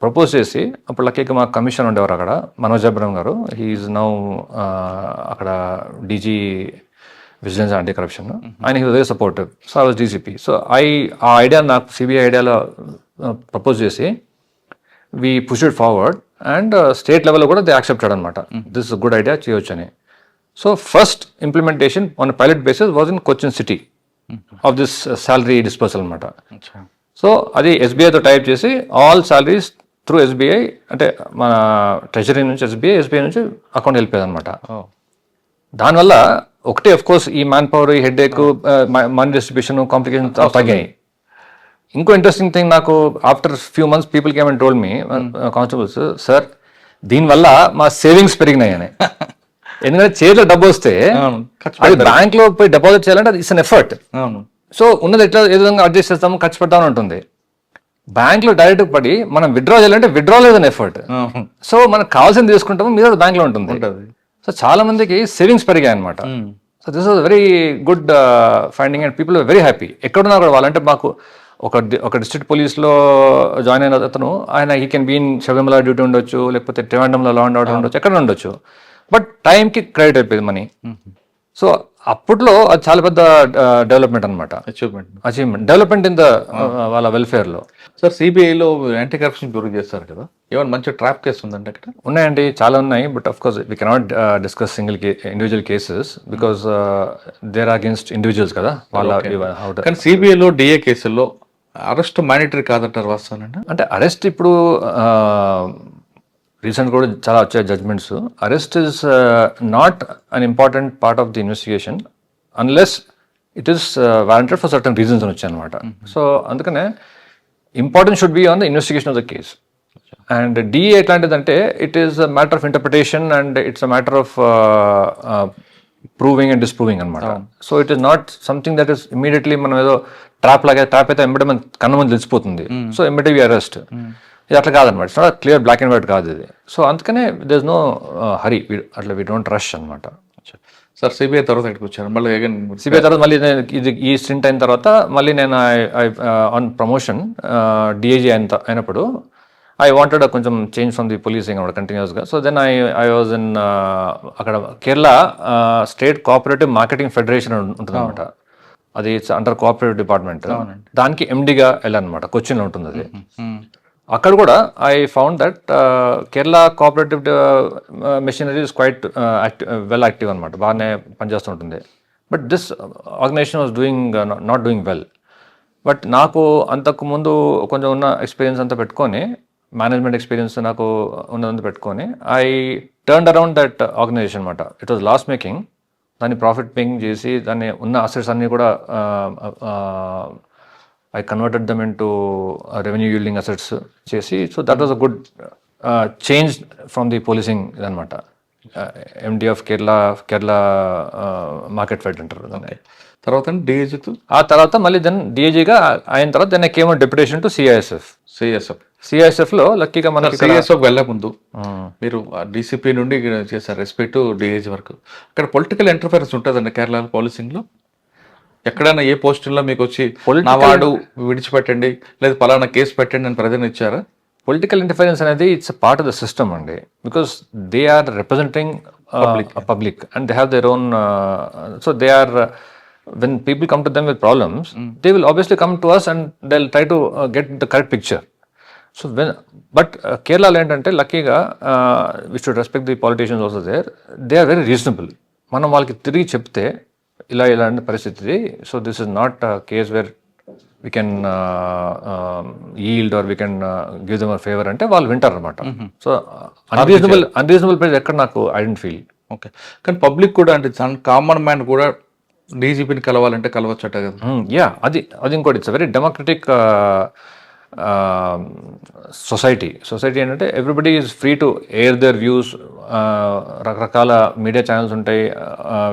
ప్రపోజ్ చేసి, అప్పుడు లక్కీగా మా కమిషన్ ఉండేవారు అక్కడ, మనోజ్ అబ్రహం గారు. హీఈస్ నౌ అక్కడ డీజీ విజిలెన్స్ యాంటీ కరప్షన్. ఆయన he was very supportive. So I was DCP. So ఆ ఐడియా నాకు సిబిఐ ఐడియాలో ప్రపోజ్ చేసి we push it forward and state లెవెల్లో కూడా దే యాక్సెప్టెడ్ అనమాట, దిస్ ఇస్ గుడ్ ఐడియా, చేయొచ్చు అని. So first implementation on pilot basis was in Cochin city of this salary dispersal అనమాట. So అది ఎస్బీఐతో టైప్ చేసి ఆల్ శాలరీస్ త్రూ ఎస్బీఐ, అంటే మన ట్రెజరీ నుంచి ఎస్బీఐ నుంచి అకౌంట్ వెళ్ళిపోయేది అనమాట. దానివల్ల ఒకటే అఫ్ కోర్స్ ఈ మ్యాన్ పవర్, ఈ హెడ్ ఏక్, మనీ డిస్ట్రిబ్యూషన్, కాంప్లికేషన్ తగ్గాయి. ఇంకో ఇంట్రెస్టింగ్ థింగ్, నాకు after few months people came and told me, constables, sir దీనివల్ల మా సేవింగ్స్ పెరిగినాయి అని. ఎందుకంటే చేతిలో డబ్బు వస్తే అది బ్యాంక్ లో పోయి డిపాజిట్ చేయాలంటే అది ఇట్స్ అన్ ఎఫర్ట్. సో ఉన్నది ఎట్లా ఏ విధంగా అడ్జస్ట్ చేస్తాము, ఖర్చు పెడతామని ఉంటుంది. బ్యాంక్ లో డైరెక్ట్ పడి మనం విత్డ్రా చేయాలంటే విత్డ్రా లేదని ఎఫర్ట్. సో మనకు కావాల్సింది తీసుకుంటాము, మీద బ్యాంక్ లో ఉంటుంది. సో చాలా మందికి సేవింగ్స్ పెరిగాయి అనమాట. So this was very good finding and people very happy. ఎక్కడున్నా కూడా వాళ్ళంటే మాకు ఒక డిస్ట్రిక్ట్ పోలీస్లో జాయిన్ అయిన అతను, ఆయన he can be in Sabarimala duty ఉండొచ్చు, లేకపోతే ట్రివాండ్రంలో లా అండ్ ఆర్డర్ ఉండొచ్చు, ఎక్కడ ఉండొచ్చు, బట్ టైంకి క్రెడిట్ అయిపోయింది మనీ. సో అప్పట్లో అది చాలా పెద్ద డెవలప్మెంట్ అనమాట, అచీవ్మెంట్ డెవలప్మెంట్ ఇన్ ద వాళ్ళ వెల్ఫేర్లో. సార్ సిబిఐలో యాంటీ కరప్షన్ బ్యూరో చేస్తారు కదా, ఏమైనా మంచి ట్రాప్ కేసు ఉందండి అక్కడ? ఉన్నాయండి, చాలా ఉన్నాయి. But of course we cannot discuss individual cases because there are against individuals కదా వాళ్ళ. కానీ సిబిఐలో డిఏ కేసుల్లో అరెస్ట్ మానిటరీ కాదంటారు, వాస్తవానండి? అంటే అరెస్ట్ ఇప్పుడు రీసెంట్ కూడా చాలా వచ్చాయి judgements. Arrest is not an important part of the investigation unless it is warranted for certain reasons అని వచ్చాయి అనమాట. సో అందుకనే importance should be on the investigation of the case. And DA ఎట్లాంటిదంటే it is a matter of interpretation and it's a matter of proving and disproving అనమాట. So it is not something that is immediately మనం ఏదో trap అయితే వెంబడి మన కన్ను ముందు తెలిసిపోతుంది. So immediately arrest. ఇది అట్లా కాదనమాట. It's not clear black and white కాదు ఇది. సో అందుకనే దేర్ ఇస్ నో హరీ, అట్లా వీ డోంట్ రష్ అనమాట. సార్ సిబిఐ తర్వాత ఇక్కడికి వచ్చారు, మళ్ళీ again సిబిఐ తర్వాత మళ్ళీ ఈ స్టింట్ అయిన తర్వాత మళ్ళీ నేను ఆన్ ప్రమోషన్ డిఐజీ అయినప్పుడు ఐ వాంటెడ్ కొంచెం చేంజ్ ఫ్రమ్ ది పోలీసింగ్ అనమాట కంటిన్యూస్గా. So then I was in అక్కడ Kerala state cooperative marketing federation ఉంటుంది అనమాట. అది ఇట్స్ అండర్ కోఆపరేటివ్ డిపార్ట్మెంట్. దానికి ఎండిగా వెళ్ళానమాట, కొచ్చిన్లో ఉంటుంది అది. అక్కడ కూడా I found that Kerala cooperative machinery is quite well active అనమాట, బాగానే పనిచేస్తుంటుంది. But this organisation was not doing well. But నాకు అంతకు ముందు కొంచెం ఉన్న ఎక్స్పీరియన్స్ అంతా పెట్టుకొని, మేనేజ్మెంట్ ఎక్స్పీరియన్స్ నాకు ఉన్నదంతా పెట్టుకొని, I turn around that organisation అనమాట. It was loss making. దాన్ని ప్రాఫిట్ మేకింగ్ చేసి దాన్ని ఉన్న అసెట్స్ అన్నీ కూడా I converted them into revenue yielding assets చేసి. So that was a good change from the policing అనమాట. MD of Kerala market fed అంటారు దాన్ని. తర్వాత డిఐజీతో ఆ తర్వాత మళ్ళీ దెన్ డిఐజీగా అయిన తర్వాత then I came on deputation to సిఐఎస్ఎఫ్లో లక్కీగా మనకి సిఐఎస్ఎఫ్ వెళ్ళే ముందు మీరు డీసీపీ నుండి చేశారు రెస్పెక్ట్ డిఐజీ వరకు. అక్కడ పొలిటికల్ ఇంటర్ఫరెన్స్ ఉంటుందండి కేరళ పోలీసింగ్లో? ఎక్కడైనా ఏ పోస్టుల్లో మీకు వచ్చి నా వాడు విడిచిపెట్టండి లేదా పలానా కేసు పెట్టండి అని ప్రజలు ఇచ్చారా? పొలిటికల్ ఇంటర్ఫరెన్స్ అనేది it's part of the system అండి. Because they are representing public and they have their own. So they are, when people come to them with problems, they will obviously come to us and they'll try to get the correct picture. So but Kerala ఏంటంటే లక్కీగా we should respect the politicians also there. They are very reasonable. మనం వాళ్ళకి తిరిగి చెప్తే ఇలా ఇలాంటి పరిస్థితి, so this is not case where we can yield or we can give them a favour అంటే వాళ్ళు వింటారు అనమాట. సో అన్రీజనబుల్ ప్రైస్ ఎక్కడ నాకు ఐ డోంట్ ఫీల్. ఓకే, కానీ పబ్లిక్ కూడా అంటే కామన్ మ్యాన్ కూడా డీజీపీని కలవాలంటే కలవచ్చట కదా? యా, అది ఇంకోటి. ఇట్స్ వెరీ డెమోక్రటిక్ సొసైటీ ఏంటంటే everybody is free to air their views. రకరకాల మీడియా ఛానల్స్ ఉంటాయి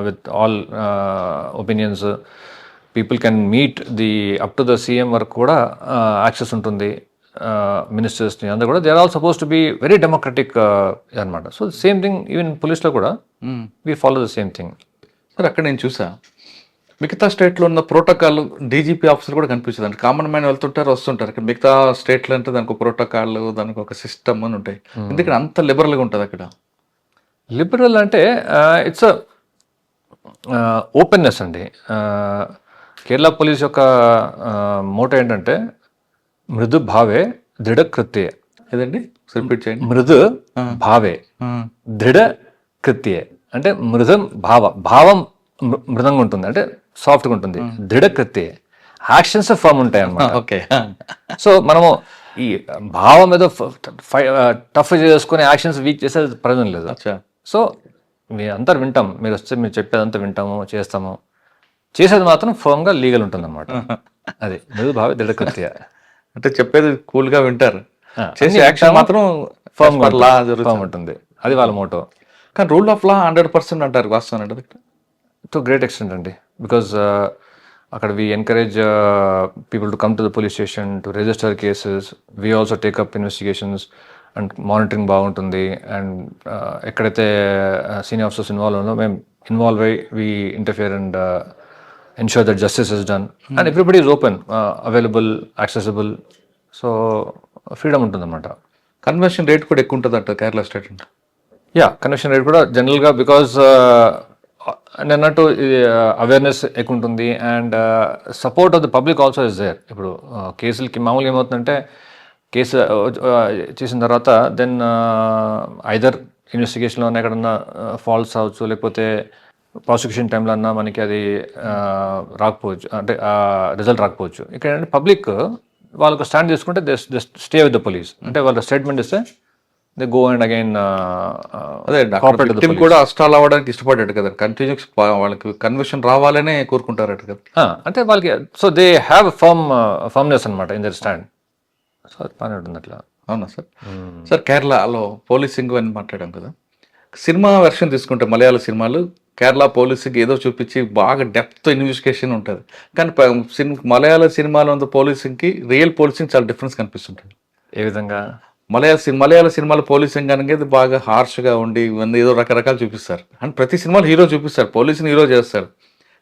with all opinions. People can meet the up to the CM వరకు కూడా యాక్సెస్ ఉంటుంది, మినిస్టర్స్ని అందరూ కూడా. They are all suppose to be very democratic అనమాట. సో సేమ్ థింగ్ ఈవెన్ పోలీస్లో కూడా we follow the same thing. Sir అక్కడ నేను చూసా మిగతా స్టేట్లో ఉన్న ప్రోటోకాల్ డీజీపీ ఆఫీసర్ కూడా కనిపించదు అంటే కామన్ మ్యాన్ వెళ్తుంటారు వస్తుంటారు. ఇక్కడ మిగతా స్టేట్లో అంటే దానికి ఒక ప్రోటోకాల్, దానికి ఒక సిస్టమ్ అని ఉంటాయి. ఎందుకంటే అంత లిబరల్గా ఉంటుంది అక్కడ? లిబరల్ అంటే ఇట్స్ ఓపెన్నెస్ అండి. కేరళ పోలీస్ యొక్క మోటో ఏంటంటే మృదు భావే దృఢ కృత్యే. ఏదండి రిపీట్ చేయండి. మృదు భావే దృఢ కృత్యే అంటే భావం మృదంగా ఉంటుంది, అంటే సాఫ్ట్గా ఉంటుంది. దృఢ కృత్యే యాక్షన్స్ ఫర్మ్ ఉంటాయి అన్నమాట. ఓకే, సో మనము ఈ భావం ఏదో టఫ్ చేసుకుని యాక్షన్స్ వీక్ చేసే ప్రయోజనం లేదు. సో మీ అంతా వింటాం, మీరు వస్తే మీరు చెప్పేదంతా వింటాము, చేస్తాము. చేసేది మాత్రం ఫర్మ్గా లీగల్ ఉంటుంది అన్నమాట. అది మృదు భావే దృఢ కృత్య అంటే చెప్పేది కూల్గా వింటారు, చేసే యాక్షన్ మాత్రం ఫర్మ్ ఉంటుంది. అది వాళ్ళ మోటో. కానీ రూల్ ఆఫ్ లా 100% అంటారు, వాస్తవం అంటే టు గ్రేట్ ఎక్స్టెంట్ అండి. బికాజ్ అక్కడ we encourage people to come to the police station to register cases. We also take up investigations and monitoring బాగుంటుంది. అండ్ ఎక్కడైతే సీనియర్ ఆఫీసర్స్ ఇన్వాల్వ్ ఉందో మేము ఇన్వాల్వ్ అయ్యి we interfere and ensure that justice is done and everybody is open, available, accessible. So freedom ఉంటుంది అన్నమాట. Conversion rate కూడా ఎక్కువ ఉంటుంది అంట Kerala state. Yeah, conversion rate కూడా జనరల్గా బికాజ్ నేను అన్నట్టు అవేర్నెస్ ఎక్కువ ఉంటుంది and support of the public also is there. ఇప్పుడు కేసులకి మామూలుగా ఏమవుతుందంటే కేసు చేసిన తర్వాత దెన్ ఐదర్ ఇన్వెస్టిగేషన్లో ఎక్కడన్నా ఫాల్ట్స్ అవ్వచ్చు, లేకపోతే ప్రాసిక్యూషన్ టైంలో అన్నా మనకి అది రాకపోవచ్చు, అంటే రిజల్ట్ రాకపోవచ్చు. ఇక్కడ ఏంటంటే పబ్లిక్ వాళ్ళకు స్టాండ్ తీసుకుంటే they stay with the police. అంటే వాళ్ళ స్టేట్మెంట్ ఇస్తే దే గో అండ్ అగైన్ అదే కూడా అష్టాలు అవ్వడానికి ఇష్టపడ్డాడు కదా, కంటిన్యూస్ వాళ్ళకి కన్వర్షన్ రావాలనే కోరుకుంటారట కదా. అంటే వాళ్ళకి సో దే హ్యావ్ ఫర్మ్నెస్ అనమాట ఇన్ దర్ స్టాండ్. సో అది పని ఉంటుంది అట్లా. అవునా సార్? సార్ కేరళలో పోలీసింగ్ అని మాట్లాడాం కదా, సినిమా వెర్షన్ తీసుకుంటే మలయాళ సినిమాలు కేరళ పోలీసింగ్ ఏదో చూపించి బాగా డెప్త్ ఇన్వెస్టిగేషన్ ఉంటుంది. కానీ మలయాళ సినిమాలో ఉన్న పోలీసింగ్కి రియల్ పోలీసింగ్ చాలా డిఫరెన్స్ కనిపిస్తుంటుంది. ఏ విధంగా? మలయాళ సినిమాలో పోలీసింగ్ అనేది బాగా హార్ష్గా ఉండి ఇవన్నీ ఏదో రకరకాలు చూపిస్తారు. అండ్ ప్రతి సినిమాలో హీరో చూపిస్తారు, పోలీసుని హీరో చేస్తారు.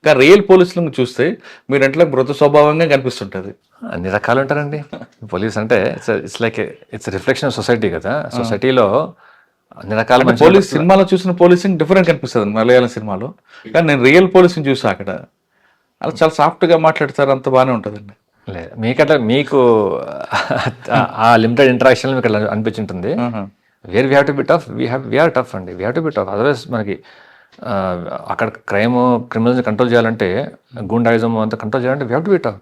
కానీ రియల్ పోలీసులను చూస్తే మీరు ఇంట్లో మృత స్వభావంగా కనిపిస్తుంటుంది. అన్ని రకాలు ఉంటారండి. పోలీస్ అంటే it's like it's reflection of society కదా. సొసైటీలో అన్ని రకాల పోలీస్ సినిమాలో చూసిన పోలీసింగ్ డిఫరెంట్ కనిపిస్తుంది మలయాళం సినిమాలో. కానీ నేను రియల్ పోలీసుని చూసా అక్కడ, అలా చాలా సాఫ్ట్గా మాట్లాడతారు, అంత బాగానే ఉంటుందండి. లేదు మీకు ఆ లిమిటెడ్ ఇంటరాక్షన్ మీకు అట్లా అనిపించుంటుంది. Where we have to be tough, we're tough అండి, we have to be tough. Otherwise మనకి అక్కడ క్రిమినల్స్ కంట్రోల్ చేయాలంటే, గూండాయిజం అంతా కంట్రోల్ చేయాలంటే we have to be tough.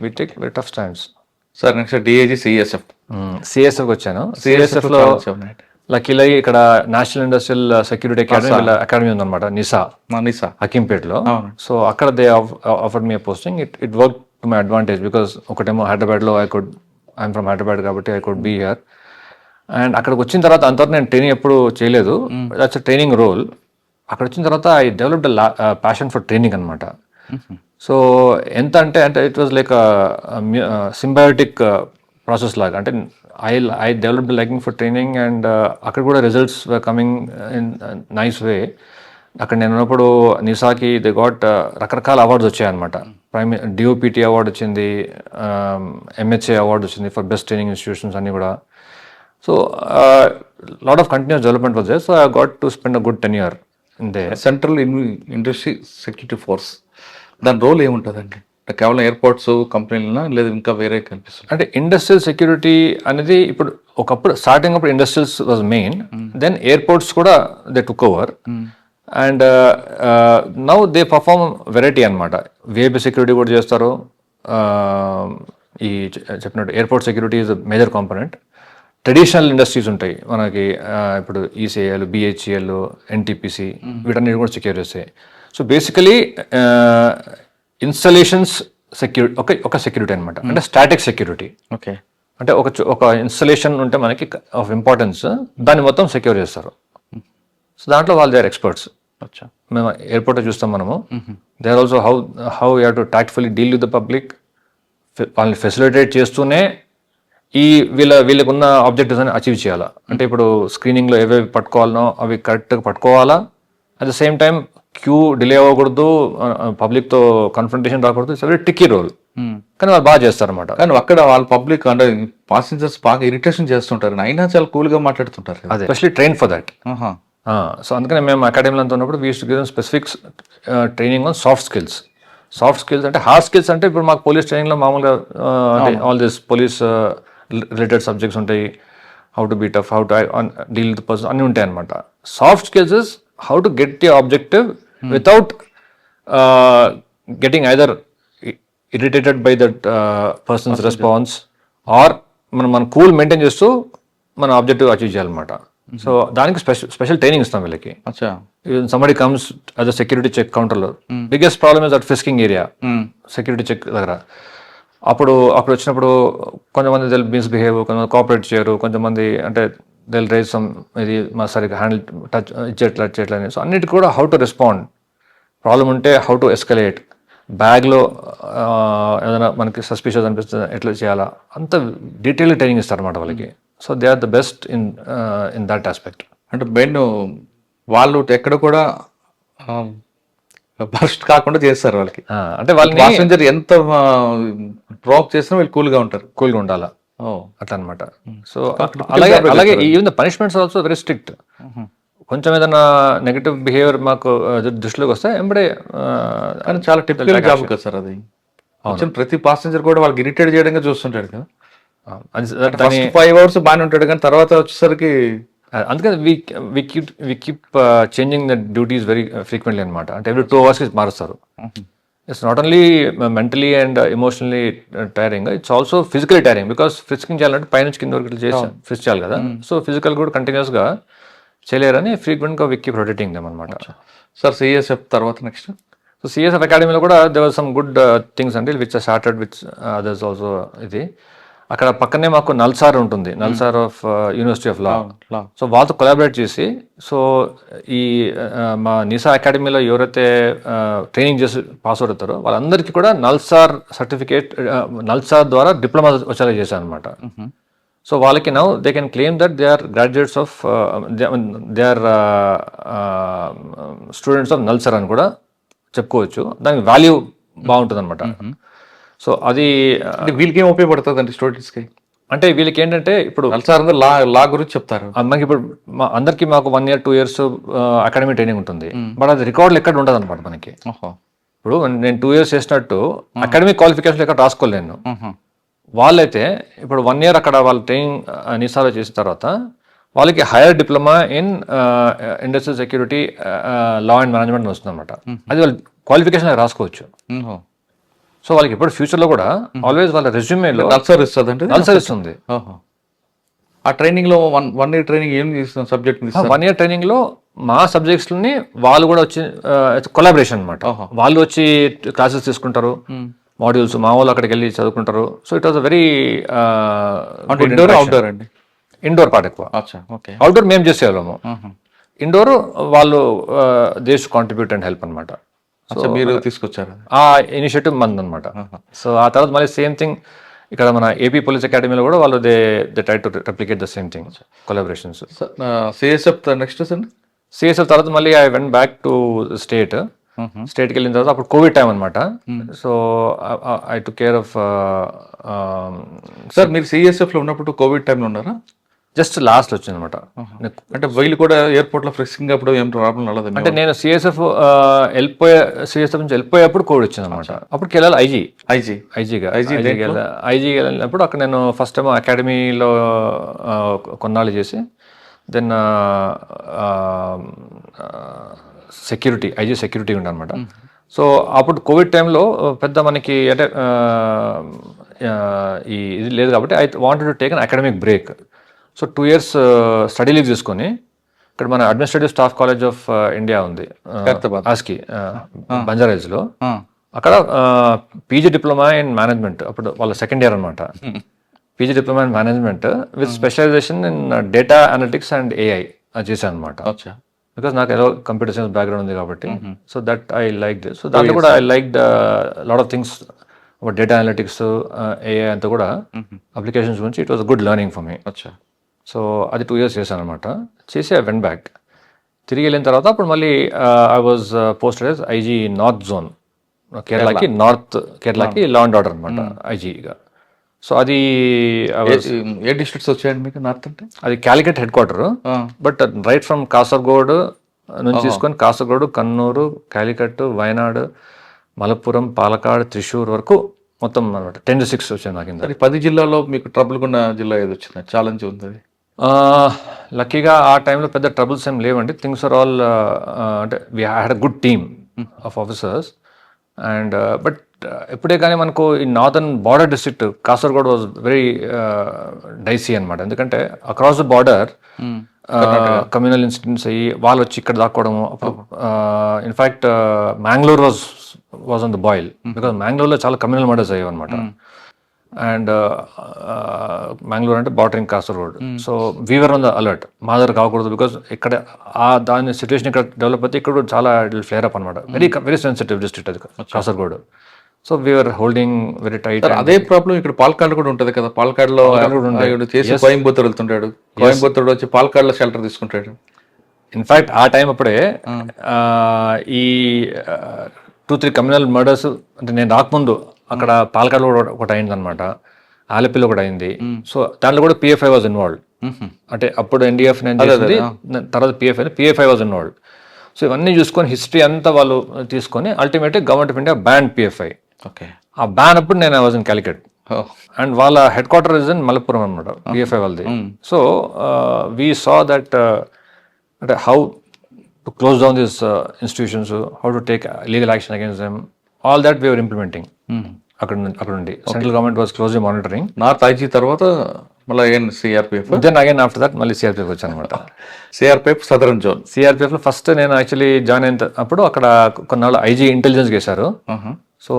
We take very tough stands. Sir next DIG సిఎస్ఎఫ్కి వచ్చాను. సిఎస్ఎఫ్లో లక్కీలో ఇక్కడ నేషనల్ ఇండస్ట్రియల్ సెక్యూరిటీ అకాడమీ ఉందన్నమాట, నిసా హకీంపేట్లో. సో అక్కడ they offered me posting. It work to my advantage because ఒకటేమో హైదరాబాద్లో ఐఎమ్ ఫ్రమ్ హైదరాబాద్ కాబట్టి I could be here. And అక్కడికి వచ్చిన తర్వాత అంతవరకు నేను ట్రైనింగ్ ఎప్పుడు చేయలేదు. That's training role. అక్కడ వచ్చిన తర్వాత I developed passion for training అనమాట. సో ఎంత అంటే it was like symbiotic process లాగా. అంటే I developed liking for training and అక్కడ కూడా results coming in nice way. అక్కడ నేను ఉన్నప్పుడు నిసాకి దే గాట్ రకరకాల అవార్డ్స్ వచ్చాయన్నమాట. డిఓపిటి అవార్డు వచ్చింది, ఎంహెచ్ఏ అవార్డు వచ్చింది ఫర్ బెస్ట్ ట్రైనింగ్ ఇన్స్టిట్యూషన్స్ అన్నీ కూడా. So lot of continues development was there. So I got to spend a good 10 years in they. Central industry security force, దాని role ఏముంటుందండి? కేవలం airports కంపెనీలనా లేదా ఇంకా వేరే కనిపిస్తుంది? అంటే ఇండస్ట్రియల్ సెక్యూరిటీ అనేది ఇప్పుడు ఒకప్పుడు స్టార్టింగ్ అప్పుడు industrials was main, then airports కూడా they took over. And now they perform variety అనమాట. విఐపి సెక్యూరిటీ కూడా చేస్తారు. ఈ చెప్పినట్టు airport security is major component. Traditional industries ఉంటాయి మనకి, ఇప్పుడు ఈసీఐఎల్, బిహెచ్ఈఎల్, ఎన్టీపీసీ, వీటన్నిటి కూడా సెక్యూర్ చేస్తాయి. సో బేసికలీ ఇన్స్టలేషన్స్ సెక్యూరిటీ ఒక సెక్యూరిటీ అనమాట. అంటే స్టాటిక్ సెక్యూరిటీ. ఓకే. అంటే ఒక ఇన్స్టలేషన్ ఉంటే మనకి ఆఫ్ ఇంపార్టెన్స్, దాన్ని మొత్తం సెక్యూర్ చేస్తారు. సో దాంట్లో వాళ్ళు దే ఆర్ ఎక్స్పర్ట్స్. మేము ఎయిర్పోర్ట్లో చూస్తాం మనము. They are also how you have to tactfully deal with the public. వాళ్ళని ఫెసిలిటేట్ చేస్తూనే వీళ్ళకు ఉన్న ఆబ్జెక్టివ్స్ అని అచీవ్ చేయాలా. అంటే ఇప్పుడు స్క్రీనింగ్లో ఏవేవి పట్టుకోవాలనో అవి కరెక్ట్గా పట్టుకోవాలా. At the same time queue delay అవ్వకూడదు, పబ్లిక్తో కన్ఫ్రంటేషన్ రాకూడదు. It's very tricky role. కానీ వాళ్ళు బాగా చేస్తారన్నమాట. కానీ అక్కడ వాళ్ళ పబ్లిక్ అంటే పాసెంజర్స్ బాగా ఇరిటేషన్ చేస్తుంటారు, అయినా చాలా కూల్గా మాట్లాడుతుంటారు. అదే especially train for that. So అందుకని మేము అకాడమీలో అంతా ఉన్నప్పుడు we use to give them specific training on soft skills. Soft skills అంటే హార్డ్ స్కిల్స్ అంటే ఇప్పుడు మాకు పోలీస్ ట్రైనింగ్లో మామూలుగా all this police related subjects ఉంటాయి. How to be tough, how to deal with person అన్నీ ఉంటాయి అనమాట. Soft skills is how to get the objective without getting either irritated by that person's response are మన cool maintain చేస్తూ మన objective achieve చేయాలన్నమాట. So దానికి special training ఇస్తాం వీళ్ళకి. somebody comes as a security check counterలో, biggest problem is that frisking area, security check దగ్గర. అప్పుడు వచ్చినప్పుడు కొంతమంది దిల్ మిస్బిహేవ్, కొంతమంది కోఆపరేట్ చేయరు, కొంతమంది అంటే దిల్ రైజ్ సమ్ ఇది మా సరిగ్గా హ్యాండిల్ టచ్ ఇచ్చేట్లని. సో అన్నిటికీ కూడా హౌ టు రెస్పాండ్, ప్రాబ్లం ఉంటే హౌ టు ఎస్కలేట్, బ్యాగ్లో ఏదైనా మనకి సస్పిషియస్ అనిపిస్తుంది ఎట్లా చేయాలా, అంత డీటెయిల్ ట్రైనింగ్ ఇస్తారు అన్నమాట వాళ్ళకి. So they are the best in that aspect. అంటే మెయిన్ వాళ్ళు ఎక్కడ కూడా బర్స్ట్ కాకుండా చేస్తారు వాళ్ళకి. అంటే వాళ్ళని ప్యాసింజర్ ఎంత ప్రోక్ చేసినా వీళ్ళు కూల్గా ఉండాలా అట్లా అనమాట. సో అలాగే even the punishments also very strict. కొంచెం ఏదైనా నెగటివ్ బిహేవియర్ మాకు దృష్టిలోకి వస్తే ఎంబడే చాలా టిపికల్ జాబ్ కదా సార్ అది. ప్రతి పాసెంజర్ కూడా వాళ్ళకి ఇరిటేట్ చేయడంగా చూస్తుంటాడు కదా. 5 hours బాగానే ఉంటాడు కానీ తర్వాత వచ్చేసరికి అందుకని we keep changing the duties very frequently అనమాట. అంటే ఎవ్రీ 2 hours మారుస్తారు. It's not only mentally and emotionally tiring, it's also physically tiring. Because frisking చేయాలంటే పైనుంచి కింద వరకు చేసి ఫ్రిస్ చేయాలి కదా. సో ఫిజికల్ కూడా కంటిన్యూస్గా చేయలేరని ఫ్రీక్వెంట్గా వి కీప్ రొటేటింగ్ దెమ్ అనమాట. సార్ సిఎస్ఎఫ్ తర్వాత నెక్స్ట్, సో సిఎస్ఎఫ్ అకాడమీలో కూడా there was some good things అంటే which started which others also. ఇది అక్కడ పక్కనే మాకు నల్సార్ ఉంటుంది, NALSAR of university of law. Law. So వాళ్ళతో కొలాబరేట్ చేసి, సో ఈ మా నిసా అకాడమీలో ఎవరైతే ట్రైనింగ్ చేసి పాస్ అవుట్ అవుతారో వాళ్ళందరికీ కూడా నల్సార్ సర్టిఫికేట్, నల్సార్ ద్వారా డిప్లొమా వచ్చేలా చేశాను అనమాట. సో వాళ్ళకి now they can claim that they are graduates of, they are students of NALSAR అని కూడా చెప్పుకోవచ్చు. దానికి వాల్యూ బాగుంటుంది అనమాట. సో అది అంటే వీళ్ళకి ఏం ఉపయోగపడుతుంది అండి స్టూడెంట్స్కి? అంటే వీళ్ళకి ఏంటంటే ఇప్పుడు నల్సార్ అందరూ లా గురించి చెప్తారు. మనకి ఇప్పుడు అందరికి మాకు 1 year 2 years అకాడమీ ట్రైనింగ్ ఉంటుంది, బట్ అది రికార్డులు ఎక్కడ ఉండదు అనమాట మనకి. ఇప్పుడు నేను 2 years చేసినట్టు అకాడమిక్ క్వాలిఫికేషన్ ఎక్కడ రాసుకోలేను. వాళ్ళైతే ఇప్పుడు 1 year అక్కడ వాళ్ళ ట్రైనింగ్ నిసాలో చేసిన తర్వాత వాళ్ళకి hire diploma in industrial security, law and management వస్తుంది అనమాట. అది వాళ్ళ క్వాలిఫికేషన్ రాసుకోవచ్చు. సో వాళ్ళకి ఇప్పుడు ఫ్యూచర్లో కూడా ఆల్వేస్ వాళ్ళ రెజ్యూమేలో నల్సార్ ఇస్తుంది అంటే నల్సార్ ఇస్తుంది. ఆ ట్రైనింగ్ లో 1 year ట్రైనింగ్ ఏం చేస్తున్నారు? సబ్జెక్ట్ 1 year ట్రైనింగ్ లో మా సబ్జెక్ట్స్ని వాళ్ళు కూడా వచ్చి కొలాబరేషన్ అనమాట. వాళ్ళు వచ్చి క్లాసెస్ తీసుకుంటారు, మాడ్యూల్స్ మా వాళ్ళు అక్కడికి వెళ్ళి చదువుకుంటారు. So it was a very indoor outdoor అండి. ఇండోర్ పార్ట్ ఎక్కువ, అవుట్డోర్ మేము చేసేవాళ్ళము. ఇండోర్ వాళ్ళు they should contribute and help అనమాట. మీరు తీసుకొచ్చారు ఆ ఇనిషియేటివ్ మంది అనమాట. సో ఆ తర్వాత మళ్ళీ సేమ్ థింగ్ ఇక్కడ మన ఏపీ పోలీస్ అకాడమీలో కూడా వాళ్ళు they try to replicate the same thing, collaborations. CSF next అండి. సిఎస్ఎఫ్ తర్వాత మళ్ళీ ఐ వెంట్ బ్యాక్ టు స్టేట్కి వెళ్ళిన తర్వాత అప్పుడు కోవిడ్ టైం అనమాట. So I took care of. Sir మీరు సిఎస్ఎఫ్ లో ఉన్నప్పుడు కోవిడ్ టైంలో ఉన్నారా? జస్ట్ లాస్ట్ వచ్చింది అనమాట. అంటే వీళ్ళు కూడా ఎయిర్పోర్ట్ లో ఫ్రెషింగ్ అప్పుడు ఏం ప్రాబ్లం రాలేదు అంటే నేను సిఎస్ఎఫ్ నుంచి వెళ్ళిపోయేప్పుడు కోవిడ్ వచ్చింది అనమాట. అప్పటికి వెళ్ళాలి ఐజీగా వెళ్ళినప్పుడు అక్కడ నేను ఫస్ట్ టైం అకాడమీలో కొన్నాళ్ళు చేసి, దెన్ ఐజీ సెక్యూరిటీ ఉండే అనమాట. సో అప్పుడు కోవిడ్ టైంలో పెద్ద మనకి అంటే ఇది లేదు కాబట్టి I wanted to take an academic break. So 2 years study leave తీసుకొని ఇక్కడ మన administrative staff college of India ఉంది ఆస్కి బంజారాహిల్స్లో, అక్కడ పీజీ డిప్లొమా ఇన్ మేనేజ్మెంట్, అప్పుడు వాళ్ళ 2nd year అనమాట. PG diploma in management with specialization in data analytics and AI అది చేశాను అనమాట. బికాస్ నాకు ఏదో కంప్యూటర్ సైన్స్ బ్యాక్గ్రౌండ్ ఉంది కాబట్టి. So that I like. So దాంట్లో కూడా I like lot of things about data analytics, AI అంతా కూడా అప్లికేషన్స్ గురించి. It was good learning for me. So అది 2 years చేశాను అనమాట. చేసి ఐ వెంట్ బ్యాక్. తిరిగి వెళ్ళిన తర్వాత అప్పుడు మళ్ళీ I was posted as IG north zone, కేరళకి లా అండ్ ఆర్డర్ అనమాట ఐజీగా. సో అది ఏ డిస్ట్రిక్ట్స్ వచ్చాయండి మీకు నార్త్ అంటే? అది Calicut head quarter, but right from Kasaragod నుంచి తీసుకొని కాసర్గోడ్, కన్నూరు, క్యాలికట్, వయనాడ్, మలప్పురం, పాలకాడ్, త్రిశూర్ వరకు మొత్తం అనమాట 10 to 6 వచ్చింది నాకు. 10 జిల్లాలో మీకు ట్రబుల్ ఉన్న జిల్లా ఏది వచ్చింది? ఛాలెంజ్ ఉంది. లక్కీగా ఆ టైంలో పెద్ద ట్రబుల్స్ ఏం లేవండి. థింగ్స్ ఆర్ ఆల్ అంటే we had a good team of officers. And but ఎప్పుడే కానీ మనకు ఈ northern border district Kasaragod was very dicey అనమాట. ఎందుకంటే across the border communal incidents అయ్యి వాళ్ళు వచ్చి ఇక్కడ దాక్కోవడము. అప్పుడు in fact Mangalore was on the boil, because మ్యాంగ్లూర్లో చాలా కమ్యూనల్ మర్డర్స్ అయ్యాయి అనమాట. అండ్ మ్యాంగ్లూర్ అంటే bordering Kasaragod. So we were on the alert, మా దగ్గర కాకూడదు, బికాస్ ఇక్కడ దాని సిచ్యువేషన్ ఇక్కడ డెవలప్ అయితే ఇక్కడ చాలా ఫ్లేర్ అప్ అనమాట. వెరీ సెన్సిటివ్ డిస్ట్రిక్ట్ అది Kasaragod. So we are holding very tight. అదే ప్రాబ్లం ఇక్కడ పాలకాడ్ కూడా ఉంటుంది కదా. పాలకాడ్లో చేసి కోయంబత్తూర్ వెళ్తుంటాడు, కోయంబత్తూర్ వచ్చి పాలకాడ్లో షెల్టర్ తీసుకుంటాడు. ఇన్ఫ్యాక్ట్ ఆ టైం అప్పుడే ఈ 2-3 కమ్యూనల్ మర్డర్స్, అంటే నేను రాకముందు అక్కడ పాలకాడ్లో ఒకటి అయింది అనమాట, ఆలపిలో ఒకటి అయింది. సో దాంట్లో కూడా పిఎఫ్ఐ వాజ్ ఇన్వాల్వ్డ్. అంటే అప్పుడు ఎన్డీఎఫ్ తర్వాత పిఎఫ్ఐ వాజ్ ఇన్వాల్వ్డ్. సో ఇవన్నీ చూసుకొని హిస్టరీ అంతా వాళ్ళు తీసుకొని ultimately government of India ban PFI. ఆ బ్యాన్ అప్పుడు నేను I was in Calicut, and వాళ్ళ head quarter is in Malappuram అనమాట, పిఎఫ్ఐ వాళ్ళది. సో వీ సా దట్ అంటే how to close down this institutions, how to take legal action against them, all that we're implementing. అక్కడ నుండి central government was closely monitoring. North IG తర్వాత మళ్ళీ again CRPF, then again after that మళ్ళీ CRPF వచ్చాను అనమాట. CRPF southern zone. సిఆర్పిఎఫ్లో first నేను actually join అయిన అప్పుడు అక్కడ కొన్నాళ్ళు ఐజీ ఇంటెలిజెన్స్ చేశారు. సో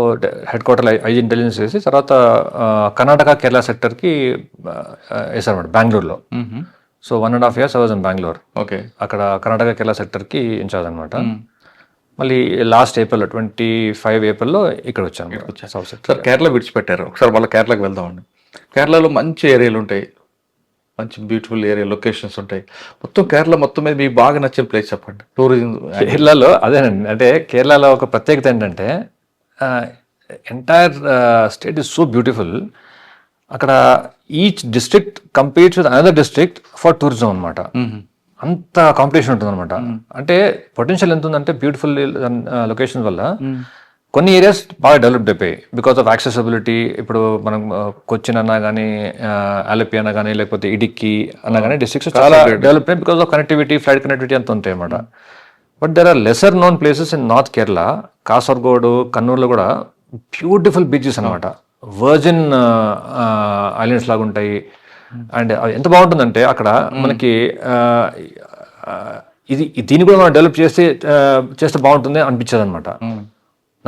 హెడ్ క్వార్టర్ ఐజీ ఇంటెలిజెన్స్ వేసి తర్వాత కర్ణాటక కేరళ సెక్టర్కి వేసారన్నమాట బెంగళూరులో. So 1.5 years I was in Bengaluru. Okay. అక్కడ కర్ణాటక కేరళ సెక్టర్కి ఇన్ఛార్జ్ అనమాట. మళ్ళీ లాస్ట్ ఏప్రిల్లో 25 ఏప్రిల్లో ఇక్కడ వచ్చాను సౌత్ సెక్టర్. సార్ కేరళ విడిచిపెట్టారు, ఒకసారి మళ్ళీ కేరళకి వెళ్దామండి. కేరళలో మంచి ఏరియాలు ఉంటాయి, మంచి బ్యూటిఫుల్ ఏరియా లొకేషన్స్ ఉంటాయి. మొత్తం కేరళ మొత్తం మీద మీకు బాగా నచ్చిన ప్లేస్ చెప్పండి టూరిజం. కేరళలో అదేనండి, అంటే కేరళలో ఒక ప్రత్యేకత ఏంటంటే entire state is so beautiful. అక్కడ each district competes with another district for tourism అనమాట. అంత కాంపిటీషన్ ఉంటుంది అనమాట. అంటే పొటెన్షియల్ ఎంత ఉందంటే బ్యూటిఫుల్ లొకేషన్స్ వల్ల కొన్ని ఏరియాస్ బాగా డెవలప్డ్ అయిపోయాయి బికాస్ ఆఫ్ యాక్సెసిబిలిటీ. ఇప్పుడు మనం కొచ్చిన్ అన్నా కానీ, ఆలపి అన్నా కానీ, లేకపోతే ఇడిక్కి అన్నా కానీ డిస్ట్రిక్ట్స్ చాలా డెవలప్ అయ్యాయి because of connectivity, flight connectivity అంత ఉంటాయి అన్నమాట. But there are lesser known places in north Kerala. Kasaragod, కన్నూరులో కూడా బ్యూటిఫుల్ బీచెస్ అనమాట, వర్జిన్ ఐలాండ్స్ లాగా ఉంటాయి. అండ్ ఎంత బాగుంటుందంటే అక్కడ మనకి దీన్ని కూడా మనం డెవలప్ చేస్తే బాగుంటుంది అనిపించేది అనమాట.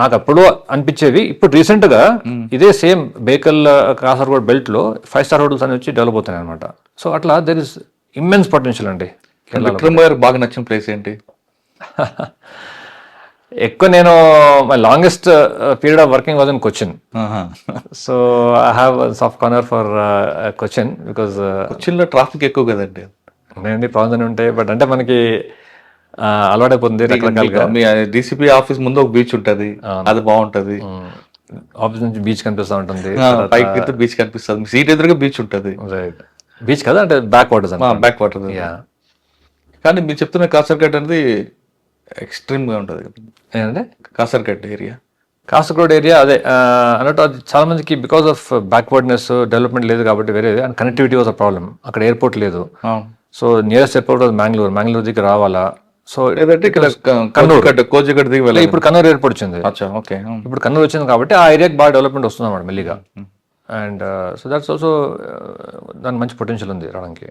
నాకు అప్పుడు అనిపించేవి. ఇప్పుడు రీసెంట్గా ఇదే సేమ్ బేకల్ కాసర్గోడ్ బెల్ట్ లో 5-star హోటల్స్ అని వచ్చి డెవలప్ అవుతున్నాయి అనమాట. సో అట్లా దెర్ ఇస్ ఇమ్మెన్స్ పొటెన్షియల్ అండి. విక్రమ్ గారు బాగా నచ్చిన ప్లేస్ ఏంటి? ఎక్కువ నేను my longest period of working was in Cochin. So I have soft corner for Cochin because కొచ్చిన్లో ట్రాఫిక్ ఎక్కువ కదండి. ఉన్నాయండి, ప్రాబ్లమ్స్ అని ఉంటాయి. బట్ అంటే మనకి అలవాటైపోతుంది రకరకాలుగా. మీ డీసీపీ ఆఫీస్ ముందు ఒక బీచ్ ఉంటుంది, అది బాగుంటది. ఆఫీస్ నుంచి బీచ్ కనిపిస్తూ ఉంటుంది, పైకి బీచ్ కనిపిస్తుంది, మీ సీట్ ఎదురుగా బీచ్ ఉంటుంది. రైట్, బీచ్ కదా, అంటే బ్యాక్ వాటర్స్, బ్యాక్ వాటర్. కానీ మీరు చెప్తున్న కాసర్గడ్ అనేది ఎక్స్ట్రీమ్ గా ఉంటుంది ఏంటంటే కాసర్గడ్ ఏరియా. కాసర్గోడ్ ఏరియా అదే అన్నట్టు అది చాలా మందికి బికాస్ ఆఫ్ బ్యాక్వర్డ్నెస్, డెవలప్మెంట్ లేదు కాబట్టి వేరే, and connectivity was a problem. అక్కడ ఎయిర్పోర్ట్ లేదు. So nearest airport was Mangalore దగ్గర రావాలా. సో లేదంటే ఇక్కడ కన్నూరు, కోజిగడ్ దిగి వెళ్ళాలి. ఇప్పుడు కన్నూరు ఎయిర్పోర్ట్ వచ్చింది. ఓకే, ఇప్పుడు కన్నూరు వచ్చింది కాబట్టి ఆ ఏరియాకి బాగా డెవలప్మెంట్ వస్తుంది అన్నమాట మెల్లిగా. అండ్ సో దట్స్ ఆల్సో దాని మంచి పొటెన్షియల్ ఉంది రావడానికి.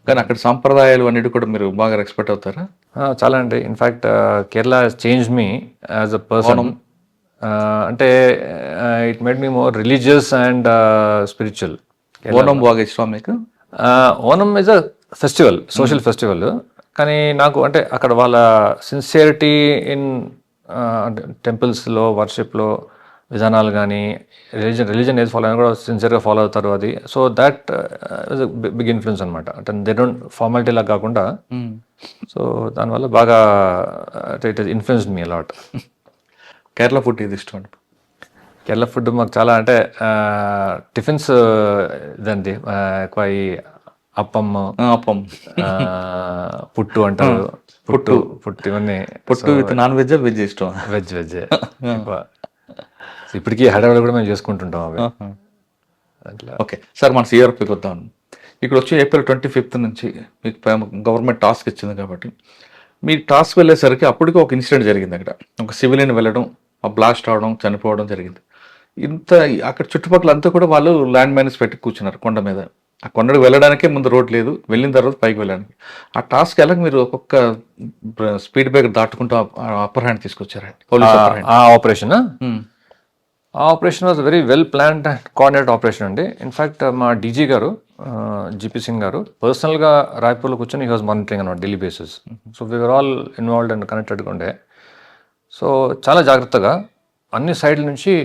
కానీ అక్కడ సాంప్రదాయాలు అన్నిటి కూడా మీరు బాగా రెస్పెక్ట్ అవుతారా? చాలా అండి. In fact Kerala change me as a person. అంటే it made me more religious and spiritual. Onam బాగా ఇష్టం మీకు? Onam is a festival, social festival. కానీ నాకు అంటే అక్కడ వాళ్ళ సిన్సియరిటీ ఇన్ టెంపుల్స్లో, వర్షిప్లో విధానాలు కానీ, రిలీజన్ ఏది ఫాలో అయినా కూడా సిన్సియర్గా ఫాలో అవుతారు అది. So that is big influence అనమాట. అంటే దే డోంట్ ఫార్మాలిటీ లాగా కాకుండా. సో దానివల్ల బాగా it has influenced me a lot. Kerala food ఇది ఇష్టం? కేరళ ఫుడ్ మాకు చాలా, అంటే టిఫిన్స్ ఇదండి ఎక్కువ. ఈ అప్పం, పుట్టు అంటారు, పుట్టు ఇవన్నీ. పుట్టు విత్ నాన్ వెజ్, వెజ్ ఇష్టం? వెజ్ ఎక్కువ. ఇప్పటికీ హైదరాబాద్ కూడా మేము చేసుకుంటుంటాం అవి. ఓకే సార్, మన సిఆర్పికి వద్దాం. ఇక్కడ వచ్చి April 25th నుంచి మీకు గవర్నమెంట్ టాస్క్ ఇచ్చింది కాబట్టి మీ టాస్క్ వెళ్ళేసరికి అప్పటికి ఒక ఇన్సిడెంట్ జరిగింది. అక్కడ ఒక సివిలియన్ వెళ్ళడం, ఆ బ్లాస్ట్ అవడం, చనిపోవడం జరిగింది. ఇంత అక్కడ చుట్టుపక్కల అంతా కూడా వాళ్ళు ల్యాండ్ మైనస్ పెట్టి కూర్చున్నారు కొండ మీద. ఆ కొండకు వెళ్ళడానికే ముందు రోడ్ లేదు, వెళ్ళిన తర్వాత పైకి వెళ్ళడానికి. ఆ టాస్క్ ఎలా మీరు ఒక్కొక్క స్పీడ్ బ్రేకర్ దాటుకుంటూ అప్పర్ హ్యాండ్ తీసుకొచ్చారండి? ఆ operation was very well planned and coordinated operation అండి. ఇన్ఫ్యాక్ట్ మా డీజీ గారు, జీపీ సింగ్ గారు పర్సనల్గా రాయ్పూర్లో కూర్చొని హీ వాజ్ మానిటరింగ్ అనమాట daily basis. So we're all involved and కనెక్టెడ్గా ఉండే. సో చాలా జాగ్రత్తగా అన్ని సైడ్ల నుంచి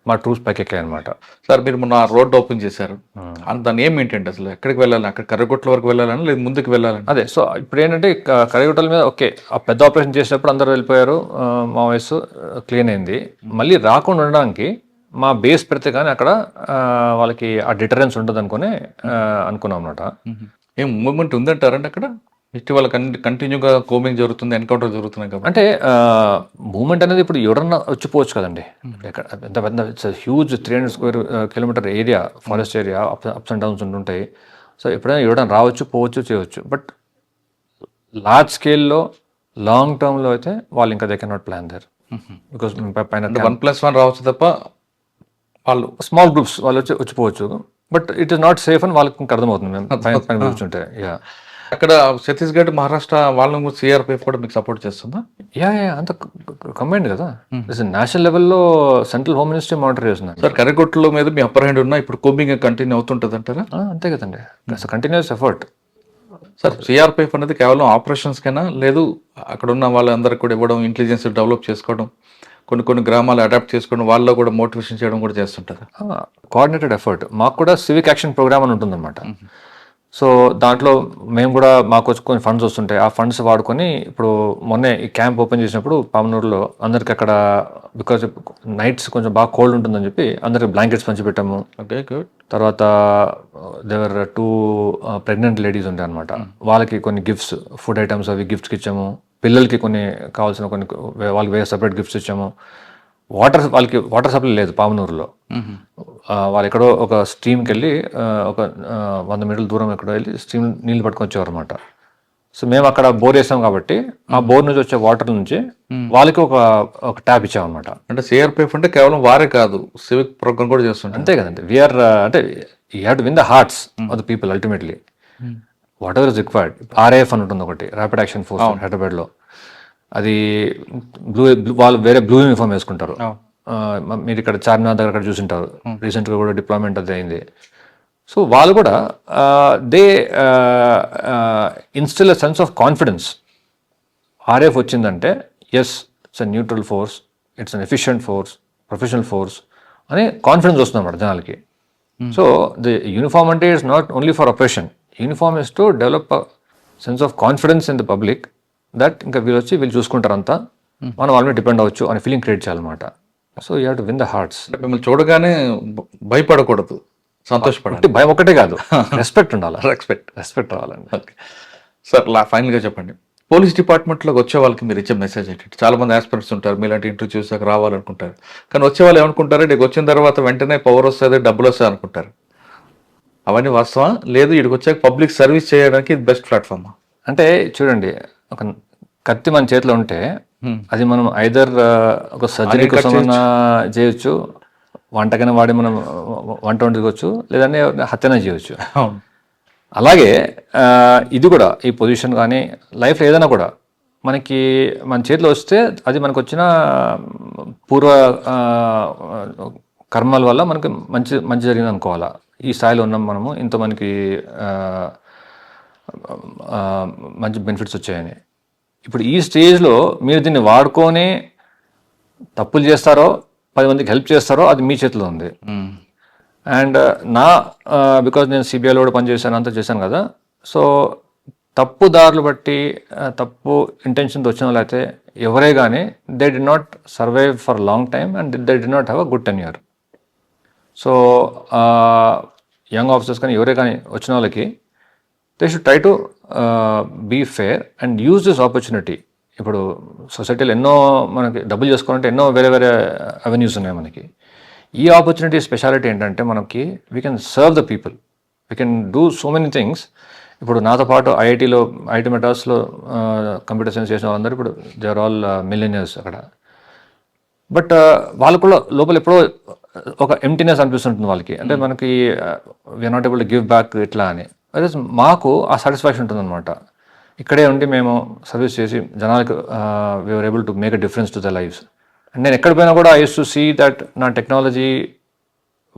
మా ట్రూప్స్ పైకి ఎక్కాయి అనమాట. సార్ మీరు మొన్న రోడ్ ఓపెన్ చేశారు, దాన్ని ఏం ఏంటంటే అసలు ఎక్కడికి వెళ్ళాలి? అక్కడ కర్రగుట్ల వరకు వెళ్ళాలని, లేదు ముందుకు వెళ్ళాలని? అదే, సో ఇప్పుడు ఏంటంటే కర్రగుట్టల మీద ఓకే, ఆ పెద్ద ఆపరేషన్ చేసినప్పుడు అందరూ వెళ్ళిపోయారు, మా వయసు క్లీన్ అయింది. మళ్ళీ రాకుండా ఉండడానికి మా బేస్ పెడితే కానీ అక్కడ వాళ్ళకి ఆ డిటరెన్స్ ఉంటుంది అనుకున్నాం అనమాట. ఏం మూవ్మెంట్ ఉందంటారండి అక్కడ? ఇటీవల కంటిన్యూగా కోమింగ్ జరుగుతుంది, ఎన్కౌంటర్ జరుగుతున్నాయి కాబట్టి. అంటే మూవ్మెంట్ అనేది ఇప్పుడు ఎవరన్నా వచ్చిపోవచ్చు కదండి. ఎంత పెద్ద huge 300 square kilometer area, forest area, ups and downs ఉంటుంటాయి. సో ఎప్పుడైనా ఎవరైనా రావచ్చు, పోవచ్చు, చేయవచ్చు. బట్ లార్జ్ స్కేల్లో, లాంగ్ టర్మ్లో అయితే వాళ్ళు ఇంకా they can not plan there. Because పైన 1+1 రావచ్చు తప్ప వాళ్ళు స్మాల్ గ్రూప్స్ వాళ్ళు వచ్చిపోవచ్చు. But it is not safe అని వాళ్ళకి ఇంకా అర్థమవుతుంది మేము పైన కూర్చుంటే. అక్కడ ఛత్తీస్గఢ్, మహారాష్ట్ర వాళ్ళని సిఆర్పిఎఫ్ కూడా మీకు సపోర్ట్ చేస్తుందా? యా అంత కంబైండ్ కదా. నేషనల్ లెవెల్లో సెంట్రల్ హోమ్ మినిస్ట్రీ మానిటర్ చేస్తున్నారు సార్. కరెగొట్టుల మీద మీ అప్పర్ హ్యాండ్ ఉన్నా ఇప్పుడు కూంబింగ్ కంటిన్యూ అవుతుంటుంది అంటారా? అంతే కదండి, కంటిన్యూస్ ఎఫర్ట్. సార్ సిఆర్పిఎఫ్ అనేది కేవలం ఆపరేషన్స్ కైనా లేదు, అక్కడ ఉన్న వాళ్ళందరికీ కూడా ఇవ్వడం, ఇంటెలిజెన్స్ డెవలప్ చేసుకోవడం, కొన్ని గ్రామాలు అడాప్ట్ చేసుకోవడం, వాళ్ళలో కూడా మోటివేషన్ చేయడం కూడా చేస్తుంటారు. Coordinated effort. మాకు కూడా సివిక్ యాక్షన్ ప్రోగ్రామ్ అని ఉంటుందన్నమాట. సో దాంట్లో మేము కూడా మాకు వచ్చి కొన్ని ఫండ్స్ వస్తుంటాయి. ఆ ఫండ్స్ వాడుకొని ఇప్పుడు మొన్నే ఈ క్యాంప్ ఓపెన్ చేసినప్పుడు పామనూరులో అందరికి అక్కడ బికాజ్ నైట్స్ కొంచెం బాగా కోల్డ్ ఉంటుందని చెప్పి అందరికి బ్లాంకెట్స్ పంచిపెట్టాము. Okay, good. తర్వాత దేవర్ 2 ప్రెగ్నెంట్ లేడీస్ ఉంటాయి అనమాట. వాళ్ళకి కొన్ని గిఫ్ట్స్, ఫుడ్ ఐటమ్స్ అవి గిఫ్ట్స్కి ఇచ్చాము. పిల్లలకి కొన్ని కావాల్సిన కొన్ని వాళ్ళకి వేరే సపరేట్ గిఫ్ట్స్ ఇచ్చాము. వాళ్ళకి వాటర్ సప్లై లేదు పామనూరులో. వాళ్ళు ఎక్కడో ఒక స్ట్రీమ్కి వెళ్ళి ఒక 100 మీటర్ల దూరం ఎక్కడో వెళ్ళి స్ట్రీమ్ నీళ్ళు పట్టుకొని వచ్చేవారు అనమాట. సో మేము అక్కడ బోర్ వేసాం కాబట్టి ఆ బోర్ నుంచి వచ్చే వాటర్ నుంచి వాళ్ళకి ఒక ట్యాప్ ఇచ్చాం అనమాట. అంటే సిఆర్పిఎఫ్ అంటే కేవలం వారే కాదు, సివిక్ ప్రోగ్రామ్ కూడా చేస్తుంటారు. అంతే కదండి. వీఆర్ అంటే you have to win the hearts of the people ultimately. What ever is required. RAF అని ఉంటుంది ఒకటి, ర్యాపిడ్ యాక్షన్ ఫోర్స్ హైదరాబాద్లో. అది వాళ్ళు వేరే బ్లూ యూనిఫామ్ వేసుకుంటారు. మీరు ఇక్కడ చార్మినార్ దగ్గర అక్కడ చూసింటారు, రీసెంట్గా కూడా డిప్లాయ్మెంట్ అది అయింది. సో వాళ్ళు కూడా they instil a sense of confidence. RF వచ్చిందంటే yes it's a neutral force, it's an efficient force, professional force అనే కాన్ఫిడెన్స్ వస్తుంది అన్నమాట జనాలకి. సో ది యూనిఫామ్ అంటే it's not only for operation. Uniform is to develop a sense of confidence in the public that ఇంకా వీళ్ళు చూసుకుంటారు అంతా, మనం వాళ్ళ మీద డిపెండ్ అవ్వచ్చు అనే ఫీలింగ్ క్రియేట్ చేయాలన్నమాట. So you have to win the hearts. మిమ్మల్ని చూడగానే భయపడకూడదు, సంతోషపడాలి. భయం ఒకటే కాదు, రెస్పెక్ట్ ఉండాలి. రెస్పెక్ట్ రావాలండి. ఓకే సార్, ఫైనల్గా చెప్పండి, పోలీస్ డిపార్ట్మెంట్లోకి వచ్చే వాళ్ళకి మీరు ఇచ్చే మెసేజ్ ఏంటి? చాలా మంది ఆస్పిరెంట్స్ ఉంటారు, మీలాంటి ఇంటర్వ్యూ చూసాక రావాలనుకుంటారు, కానీ వచ్చే వాళ్ళు ఏమనుకుంటారు, నీకు వచ్చిన తర్వాత వెంటనే పవర్ వస్తుంది, డబ్బులు వస్తాయి అనుకుంటారు. అవన్నీ వాస్తవా? లేదు, ఇక్కడికి వచ్చాక పబ్లిక్ సర్వీస్ చేయడానికి ఇది బెస్ట్ ప్లాట్ఫామ్? అంటే చూడండి, ఒక కత్తి మన చేతిలో ఉంటే అది మనం ఐదర్ ఒక సర్జరీ కోసం చేయొచ్చు, వంటకైనా వాడి మనం వంట వండుకోవచ్చు, లేదంటే హత్యన చేయొచ్చు. అలాగే ఇది కూడా, ఈ పొజిషన్ కానీ లైఫ్లో ఏదైనా కూడా మనకి మన చేతిలో వస్తే అది మనకు వచ్చిన పూర్వ కర్మల వల్ల మనకి మంచి జరిగింది అనుకోవాలా. ఈ స్థాయిలో ఉన్నాం మనము, ఇంత మనకి మంచి బెనిఫిట్స్ వచ్చాయని. ఇప్పుడు ఈ స్టేజ్లో మీరు దీన్ని వాడుకొని తప్పులు చేస్తారో 10 మందికి హెల్ప్ చేస్తారో అది మీ చేతిలో ఉంది. అండ్ బికాజ్ నేను సిబిఐలో కూడా పనిచేశాను, అంతా చేశాను కదా. సో తప్పు దారులు బట్టి తప్పు ఇంటెన్షన్తో వచ్చిన వాళ్ళు అయితే ఎవరే కానీ they did not survive for long time and they did not have a good tenure. So young officers కానీ ఎవరే కానీ వచ్చిన వాళ్ళకి they should try to be fair and use this opportunity. ఇప్పుడు సొసైటీలో ఎన్నో మనకి డబ్బులు చేసుకోవాలంటే ఎన్నో వేరే అవెన్యూస్ ఉన్నాయి మనకి. ఈ ఆపర్చునిటీ స్పెషాలిటీ ఏంటంటే మనకి we can serve the people, we can do so many things. ఇప్పుడు నాతో పాటు ఐఐటి మెడ్రాస్లో కంప్యూటర్ సైన్స్ చేసిన వాళ్ళందరూ ఇప్పుడు దే ఆర్ ఆల్ మిలియనర్స్ అక్కడ. బట్ వాళ్ళకు కూడా లోపల ఎప్పుడో ఒక ఎంప్టీనెస్ అనిపిస్తుంటుంది వాళ్ళకి, అంటే మనకి we are not able to give back ఇట్లా అని. అదే మాకు ఆ సాటిస్ఫాక్షన్ ఉంటుందన్నమాట. ఇక్కడే ఉండి మేము సర్వీస్ చేసి జనాలకు we are able to make a difference to the lifes. And నేను ఎక్కడ పోయినా కూడా I use to see that నా టెక్నాలజీ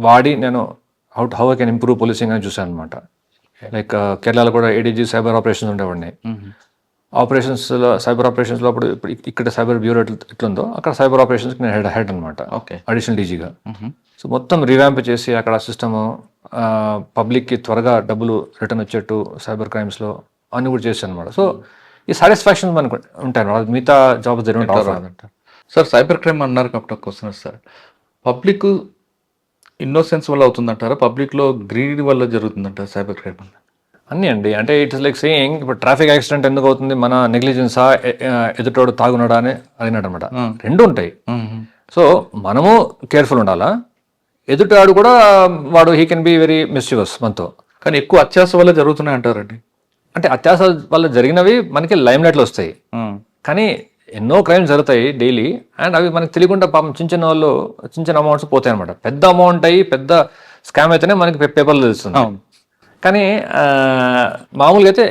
వాడి నేను how I can improve policing అని చూసాను అనమాట. లైక్ కేరళలో కూడా ఏడీజీ సైబర్ ఆపరేషన్స్ ఉండేవాడిని. ఆపరేషన్స్లో సైబర్ ఆపరేషన్స్లో ఇప్పుడు ఇక్కడ సైబర్ బ్యూరో ఎట్లుందో అక్కడ సైబర్ ఆపరేషన్స్కి నేను హెడ్ అనమాట, అడిషనల్ డీజీగా. సో మొత్తం రివ్యాంప్ చేసి అక్కడ సిస్టము పబ్లిక్కి త్వరగా డబ్బులు రిటర్న్ వచ్చేట్టు సైబర్ క్రైమ్స్లో అన్ని కూడా చేశాను అనమాట. సో ఈ సాటిస్ఫాక్షన్ మనకు ఉంటాయి అన్నమాట, మిగతా జాబ్స్ జరిగినట్టు. సార్ సైబర్ క్రైమ్ అన్నారు కాబట్టి క్వశ్చన్ సార్, పబ్లిక్ ఇన్నోసెన్స్ వల్ల అవుతుందంటారా, పబ్లిక్లో గ్రీడ్ వల్ల జరుగుతుందంటారా సైబర్ క్రైమ్? అన్నీ అండి. అంటే ఇట్స్ లైక్ సేయింగ్, ఇప్పుడు ట్రాఫిక్ యాక్సిడెంట్ ఎందుకు అవుతుంది, మన నెగ్లిజెన్సా ఎదుటోడు తాగున్నాడా అని అడిగినట్టు అనమాట. రెండు ఉంటాయి. సో మనము కేర్ఫుల్ ఉండాలా, ఎదుటాడు కూడా వాడు he can be very mischievous మనతో. కానీ ఎక్కువ అత్యాస వల్ల జరుగుతున్నాయి అంటారండి. అంటే అత్యాస వల్ల జరిగినవి మనకి లైమ్ లైట్లో వస్తాయి, కానీ ఎన్నో క్రైమ్స్ జరుగుతాయి డైలీ, అండ్ అవి మనకి తెలియకుండా పాపం చిన్న అమౌంట్స్ పోతాయి అనమాట. పెద్ద అమౌంట్ అయ్యి పెద్ద స్కామ్ అయితేనే మనకి పేపర్లో తెలుస్తుంది. కానీ మామూలుగా అయితే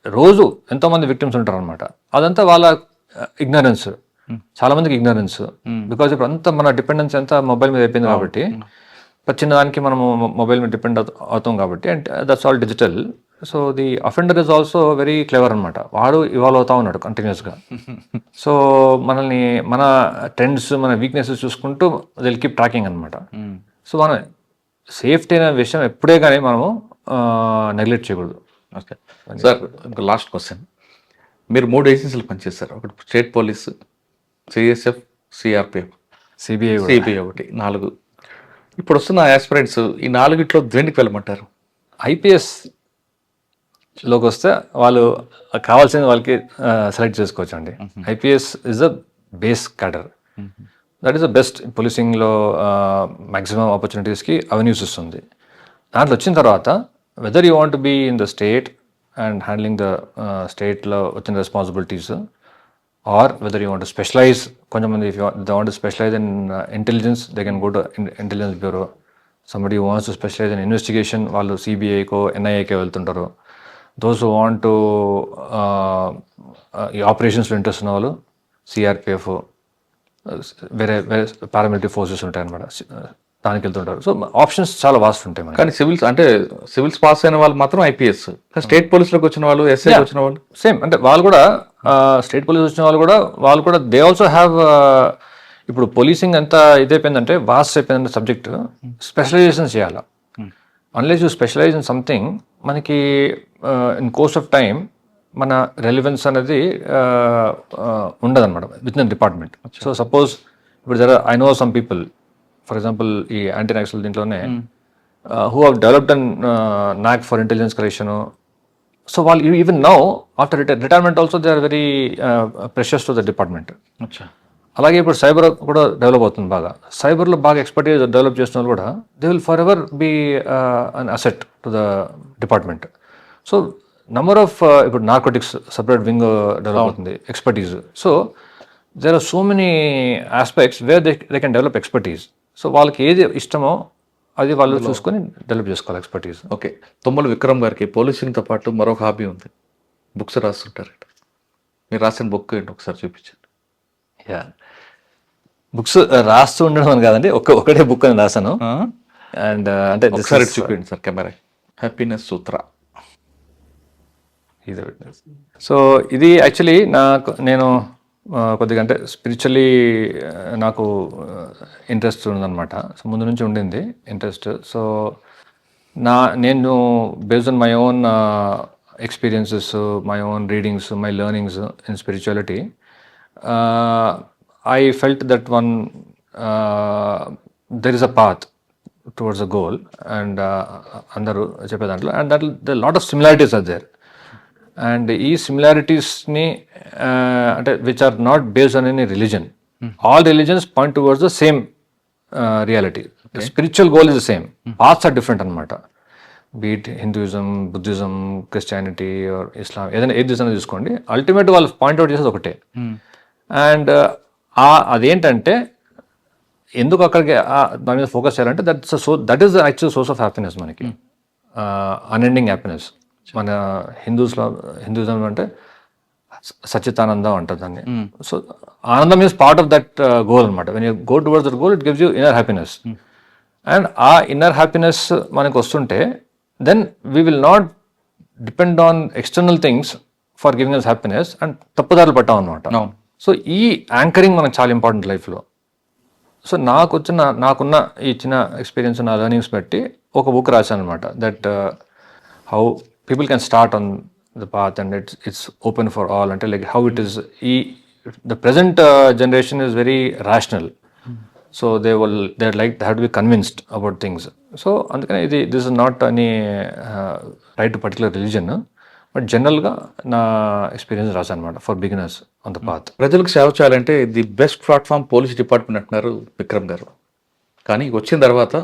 రోజు ఎంతోమంది విక్టిమ్స్ ఉంటారు అనమాట. అదంతా వాళ్ళ ఇగ్నరెన్స్, చాలా మందికి ఇగ్నరెన్స్. బికాజ్ ఇప్పుడు అంతా మన డిపెండెన్స్ అంతా మొబైల్ మీద అయిపోయింది కాబట్టి, చిన్న దానికి మనము మొబైల్ మీద డిపెండ్ అవుతాం కాబట్టి, and that's all digital. So the offender is also very clever అనమాట. వాడు ఇవాల్వ్ అవుతా ఉన్నాడు కంటిన్యూస్గా. సో మనల్ని మన ట్రెండ్స్, మన వీక్నెసెస్ చూసుకుంటూ దిల్ కీప్ ట్రాకింగ్ అనమాట. సో మనం సేఫ్టీ అనే విషయం ఎప్పుడే కానీ మనము నెగ్లెక్ట్ చేయకూడదు. ఓకే సార్, ఇంకా లాస్ట్ క్వశ్చన్. మీరు 3 ఏజెన్సీలు పనిచేస్తారు. ఒకటి state police, CSF, CRPF, CBI CBI ఒకటి, 4. ఇప్పుడు వస్తున్న ఆస్పిరెంట్స్ ఈ 4ట్లో దేనికి వెళ్ళమంటారు? ఐపీఎస్ లోకి వస్తే వాళ్ళు కావాల్సిన వాళ్ళకి సెలెక్ట్ చేసుకోవచ్చు అండి. IPS is the base cadre, that is the best. పోలీసింగ్లో మ్యాక్సిమం ఆపర్చునిటీస్కి అవెన్యూస్ ఇస్తుంది. దాంట్లో వచ్చిన తర్వాత whether you want be in the state and handling the స్టేట్లో వచ్చిన responsibilities, or whether you want to specialise. కొంతమంది if they want to specialise in intelligence, they can go to intelligence bureau. Somebody who wants to specialise in investigation, వాళ్ళు సిబిఐకో ఎన్ఐఏకో వెళ్తుంటారు. Those who want to ఈ ఆపరేషన్స్లో interest ఉన్న వాళ్ళు CRPF, వేరే వేరే paramilitary forces ఉంటాయి అన్నమాట, దానికి వెళ్తుంటారు. సో ఆప్షన్స్ చాలా వాస్ట్ ఉంటాయి మనకి. కానీ సివిల్స్ అంటే సివిల్స్ పాస్ అయిన వాళ్ళు మాత్రం ఐపీఎస్, స్టేట్ పోలీస్లోకి వచ్చిన వాళ్ళు, ఎస్ఐ వచ్చిన వాళ్ళు సేమ్. అంటే వాళ్ళు కూడా స్టేట్ పోలీస్ వచ్చిన వాళ్ళు కూడా దే ఆల్సో హ్యావ్. ఇప్పుడు పోలీసింగ్ ఎంత ఇదైపోయిందంటే, వాస్ట్ అయిపోయిందంటే సబ్జెక్ట్, స్పెషలైజేషన్ చేయాలి. Unless you specialise in something, మనకి ఇన్ కోర్స్ ఆఫ్ టైం మన రెలివెన్స్ అనేది ఉండదన్నమాట within department. So suppose ఇప్పుడు I know some people, for example ఈ యాంటీ నక్సల్ దీంట్లోనే who have developed and knack for intelligence collection. So వాళ్ళు even now after retirement also they are very precious to the department. అలాగే ఇప్పుడు cyber కూడా develop అవుతుంది బాగా. సైబర్లో బాగా ఎక్స్పర్టీస్ డెవలప్ చేసిన వాళ్ళు కూడా they will for ever be an asset to the department. So number of ఇప్పుడు నార్కోటిక్స్ సపరేట్ వింగ్ డెవలప్ అవుతుంది, expertise. So there are so many aspects where they can develop expertise. So వాళ్ళకి ఏది ఇష్టమో అది వాళ్ళు చూసుకొని డెవలప్ చేసుకోవాలి expertise. Okay. Tummala Vikram గారికి పోలీసింగ్తో పాటు మరొక హాబీ ఉంది, బుక్స్ రాస్తుంటారట. మీరు రాసిన బుక్ ఏంటి ఒకసారి చూపించండి. యా, బుక్స్ రాస్తూ ఉండడం అని కాదండి, ఒకటే బుక్ అని రాశాను. అండ్ అంటే ఒకసారి చూపించండి సార్ కెమెరా. హ్యాపీనెస్ సూత్ర. సో ఇది యాక్చువల్లీ నేను కొద్దిగా అంటే స్పిరిచువల్లీ నాకు ఇంట్రెస్ట్ ఉందన్నమాట. సో ముందు నుంచి ఉండింది ఇంట్రెస్ట్. సో నేను based on my own experiences, my own readings, my learnings in spirituality, I felt that there is a path towards a goal, and andaru cheppe dantlo, and that there are lot of similarities are there, and ee similarities ni ante which are not based on any religion. All religions point towards the same reality. The spiritual goal is the same, paths are different anamata. Be it Hinduism, Buddhism, Christianity or Islam, ఏదైనా ఏది చూసినా చూసుకోండి, ultimate వాళ్ళు point out చేసేది ఒకటే. And అదేంటంటే ఎందుకు అక్కడికి దాని మీద ఫోకస్ చేయాలంటే that is the actual source of happiness మనకి, అన్ఎండింగ్ హ్యాపీనెస్. మన హిందూయిజం అంటే సచ్చితానందం అంటారు దాన్ని. సో ఆనందం is part of that goal అనమాట. When you go towards that goal, it gives you inner happiness. And ఆ ఇన్నర్ హ్యాపీనెస్ మనకు వస్తుంటే then we will not depend on external things for giving us happiness, and తప్పుదారులు పట్టాం అనమాట. So ఈ anchoring మనకు చాలా ఇంపార్టెంట్ లైఫ్లో. సో నాకున్న ఈ చిన్న ఎక్స్పీరియన్స్, నా లెర్నింగ్స్ బట్టి ఒక బుక్ రాశాను అనమాట, that how people can start on the path and it's open for all. అంటే like how it is the present generation is very rational. So they have to be convinced about things. So అందుకని this is not any right to particular religion, but జనరల్గా నా experience రాశాను అనమాట for beginners on the path. ప్రజలకు సేవ చేయాలంటే the best platform police department అంటున్నారు విక్రమ్ గారు. కానీ వచ్చిన తర్వాత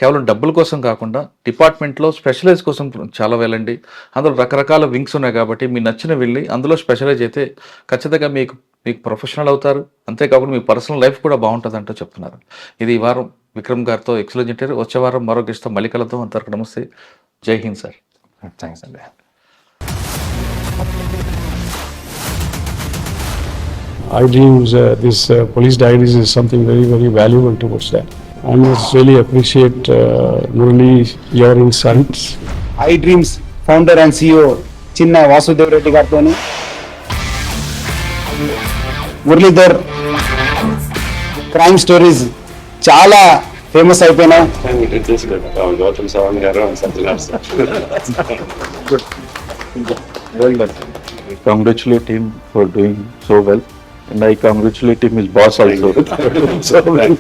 కేవలం డబ్బుల కోసం కాకుండా డిపార్ట్మెంట్లో స్పెషలైజ్ కోసం చాలా వెళ్ళండి. అందులో రకరకాల వింగ్స్ ఉన్నాయి కాబట్టి మీ నచ్చిన వెళ్ళి అందులో స్పెషలైజ్ అయితే ఖచ్చితంగా మీకు ప్రొఫెషనల్ అవుతారు. అంతేకాకుండా మీ పర్సనల్ లైఫ్ కూడా బాగుంటుంది అంటూ చెప్తున్నారు. ఇది ఈ వారం విక్రమ్ గారితో ఎక్సలెంట్ ఇంటర్వ్యూ. వచ్చే వారం మరో గెస్ట్తో మళ్ళీ కలుద్దాం. అంతవరకు నమస్తే, జై హింద్ సార్. థ్యాంక్స్ అండి. iDreams, this police diaries is something very, very valuable towards that. I must really appreciate Murali, your insights. I dreams founder and CEO చిన్న వాసుదేవ్ రెడ్డి గారితో మురళీధర్ క్రైమ్ స్టోరీస్ చాలా ఫేమస్ అయిపోయినాయి. గౌతమ్ సవాంగ్ గారు Well done. I congratulate him for doing so well, and I congratulate him, his boss also. So well.